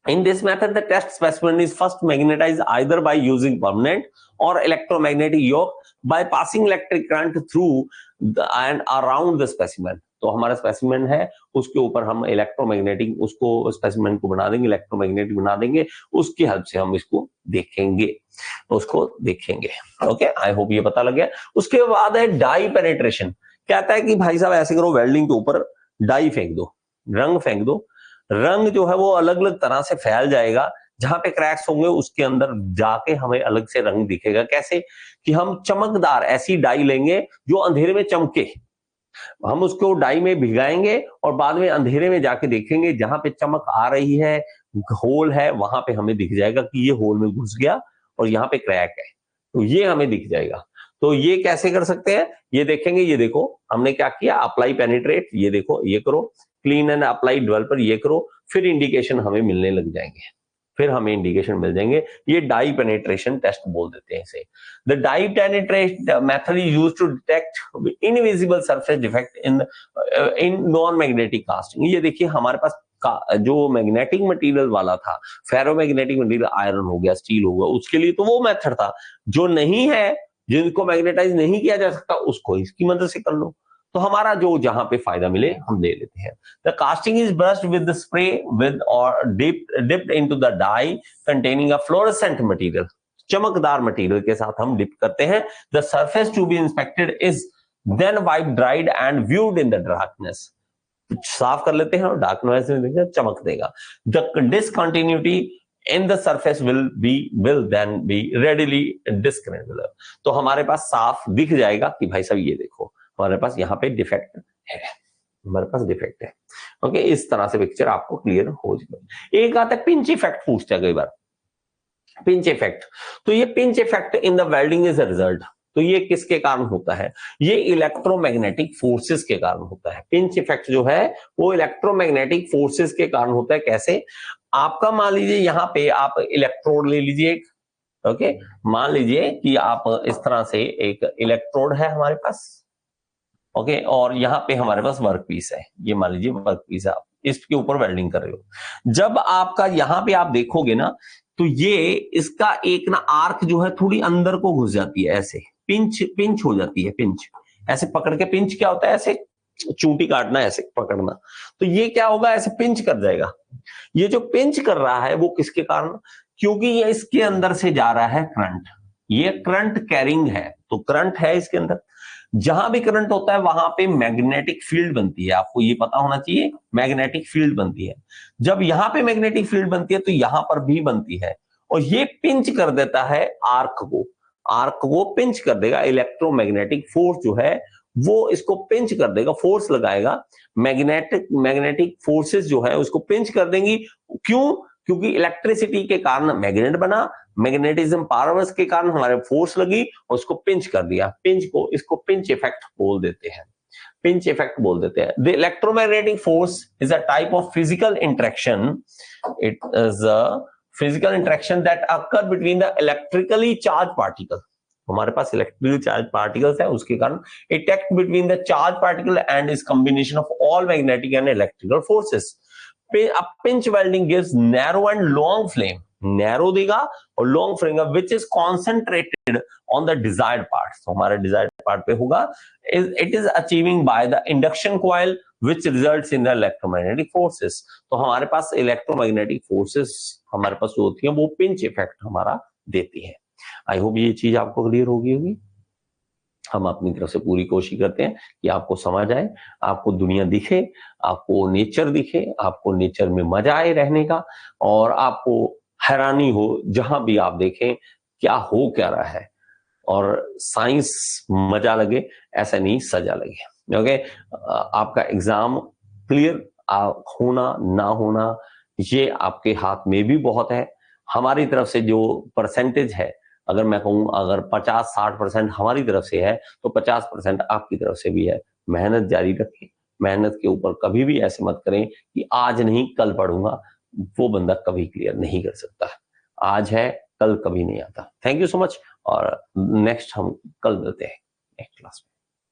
In this method, the test specimen is first magnetized either by using permanent or electromagnetic yoke by passing electric current through and around the specimen. तो हमारा स्पेसिमेन है उसके ऊपर हम इलेक्ट्रोमैग्नेटिक उसको स्पेसिमेन को बना देंगे, इलेक्ट्रोमैग्नेटिक बना देंगे, उसकी हेल्प से हम इसको देखेंगे, ओके। आई होप ये पता लग गया। उसके बाद है डाई पेनिट्रेशन। कहता है कि भाई साहब ऐसे करो, वेल्डिंग के ऊपर डाई फेंक दो, रंग फेंक दो, रंग जो है वो अलग अलग तरह से फैल जाएगा, जहां पे क्रैक्स होंगे उसके अंदर जाके हमें अलग से रंग दिखेगा। कैसे कि हम चमकदार ऐसी डाई लेंगे जो अंधेरे में चमके, हम उसको डाई में भिगाएंगे और बाद में अंधेरे में जाके देखेंगे, जहां पे चमक आ रही है, होल है, वहां पे हमें दिख जाएगा कि ये होल में घुस गया और यहाँ पे क्रैक है, तो ये हमें दिख जाएगा। तो ये कैसे कर सकते हैं, ये देखेंगे, ये देखो हमने क्या किया, अप्लाई पेनिट्रेट, ये देखो, ये करो, क्लीन एंड अप्लाई डेवलपर, ये करो, फिर इंडिकेशन हमें मिलने लग जाएंगे, फिर हमें इंडिकेशन मिल जाएंगे। ये डाई पेनिट्रेशन टेस्ट बोल देते हैं इसे। The dye penetration method is used to detect invisible surface defect in non magnetic casting. ये देखिए हमारे पास जो मैग्नेटिक मटेरियल वाला था, फेरोमैग्नेटिक मटेरियल, आयरन हो गया, स्टील हो गया, उसके लिए तो वो मेथड था। जो नहीं है, जिनको मैग्नेटाइज नहीं किया जा सकता, उसको इसकी मदद से कर लो। तो हमारा जो जहां पे फायदा मिले हम ले लेते हैं। The casting is brushed with the spray with और dipped into the dye containing a fluorescent material. चमकदार मटेरियल के साथ हम डिप करते हैं। The surface to be inspected is then wipe dried and viewed in the darkness. साफ कर लेते हैं और डार्कनेस में देखेंगे, चमक देगा। The discontinuity in the surface will then be readily discernible। तो हमारे पास साफ दिख जाएगा कि भाई साहब ये देखो हमारे पास यहाँ पे डिफेक्ट है, हमारे पास डिफेक्ट है। ओके, इस तरह से पिक्चर आपको क्लियर हो जाएगा। एक आता है पिंच इफेक्ट, पूछता है कई बार, पिंच इफेक्ट। तो ये pinch effect in the welding is a result. तो ये किसके कारण होता है, ये इलेक्ट्रोमैग्नेटिक फोर्सेस के कारण होता है। पिंच इफेक्ट जो है वो इलेक्ट्रोमैग्नेटिक फोर्सेस के कारण होता है। कैसे, आपका मान लीजिए यहाँ पे आप इलेक्ट्रोड ले लीजिए एक, ओके, मान लीजिए कि आप इस तरह से एक इलेक्ट्रोड है हमारे पास, ओके, और यहाँ पे हमारे पास वर्क पीस है, ये मान लीजिए वर्क पीस है, आप इसके ऊपर वेल्डिंग कर रहे हो। जब आपका यहाँ पे आप देखोगे ना, तो ये इसका एक ना आर्क जो है थोड़ी अंदर को घुस जाती है, ऐसे पिंच हो जाती है, पिंच ऐसे पकड़ के, पिंच क्या होता है, ऐसे चूंटी काटना, ऐसे पकड़ना, तो ये क्या होगा, ऐसे पिंच कर जाएगा। ये जो पिंच कर रहा है वो किसके कारण, क्योंकि ये इसके अंदर से जा रहा है करंट, ये करंट कैरिंग है, तो करंट है इसके अंदर। जहां भी करंट होता है वहां पे मैग्नेटिक फील्ड बनती है, आपको ये पता होना चाहिए, मैग्नेटिक फील्ड बनती है। जब यहां पे मैग्नेटिक फील्ड बनती है तो यहां पर भी बनती है, और ये पिंच कर देता है आर्क को पिंच कर देगा। इलेक्ट्रोमैग्नेटिक फोर्स जो है वो इसको पिंच कर देगा, फोर्स लगाएगा, मैग्नेटिक फोर्सेस जो है उसको पिंच कर देंगी। क्यों, क्योंकि इलेक्ट्रिसिटी के कारण मैग्नेट बना, मैग्नेटिज्म पावर्स के कारण हमारे फोर्स लगी और उसको पिंच कर दिया। इसको पिंच इफेक्ट बोल देते हैं, पिंच इफेक्ट बोल देते हैं। The electromagnetic force is a type of physical interaction, it is a physical interaction that occur between the electrically charge particle. हमारे पास इलेक्ट्रिकली चार्ज पार्टिकल्स है, उसके कारण it act between the charge particle and is combination of all magnetic and electrical forces. Pinch welding gives narrow and long flame, narrow देगा और long flame which is concentrated on the desired part. तो हमारे डिजायर्ड पार्ट पे होगा, it is achieving by the induction coil which results in the electromagnetic forces। तो हमारे पास इलेक्ट्रोमैग्नेटिक फोर्सेस हमारे पास जो होती हैं वो पिंच इफेक्ट हमारा देती है। आई होप ये चीज आपको क्लियर होगी। हम अपनी तरफ से पूरी कोशिश करते हैं कि आपको समझ आए, आपको दुनिया दिखे, आपको नेचर दिखे, आपको नेचर में मजा आए रहने का, और आपको हैरानी हो जहां भी आप देखें क्या हो क्या रहा है, और साइंस मजा लगे, ऐसा नहीं सजा लगे। ओके, आपका एग्जाम क्लियर होना ना होना ये आपके हाथ में भी बहुत है। हमारी तरफ से जो परसेंटेज है, अगर मैं कहूं अगर 50-60% हमारी तरफ से है तो 50% आपकी तरफ से भी है। मेहनत जारी रखें, मेहनत के ऊपर कभी भी ऐसे मत करें कि आज नहीं कल पढ़ूंगा, वो बंदा कभी क्लियर नहीं कर सकता। आज है, कल कभी नहीं आता। थैंक यू सो मच, और नेक्स्ट हम कल मिलते हैं नेक्स्ट क्लास में।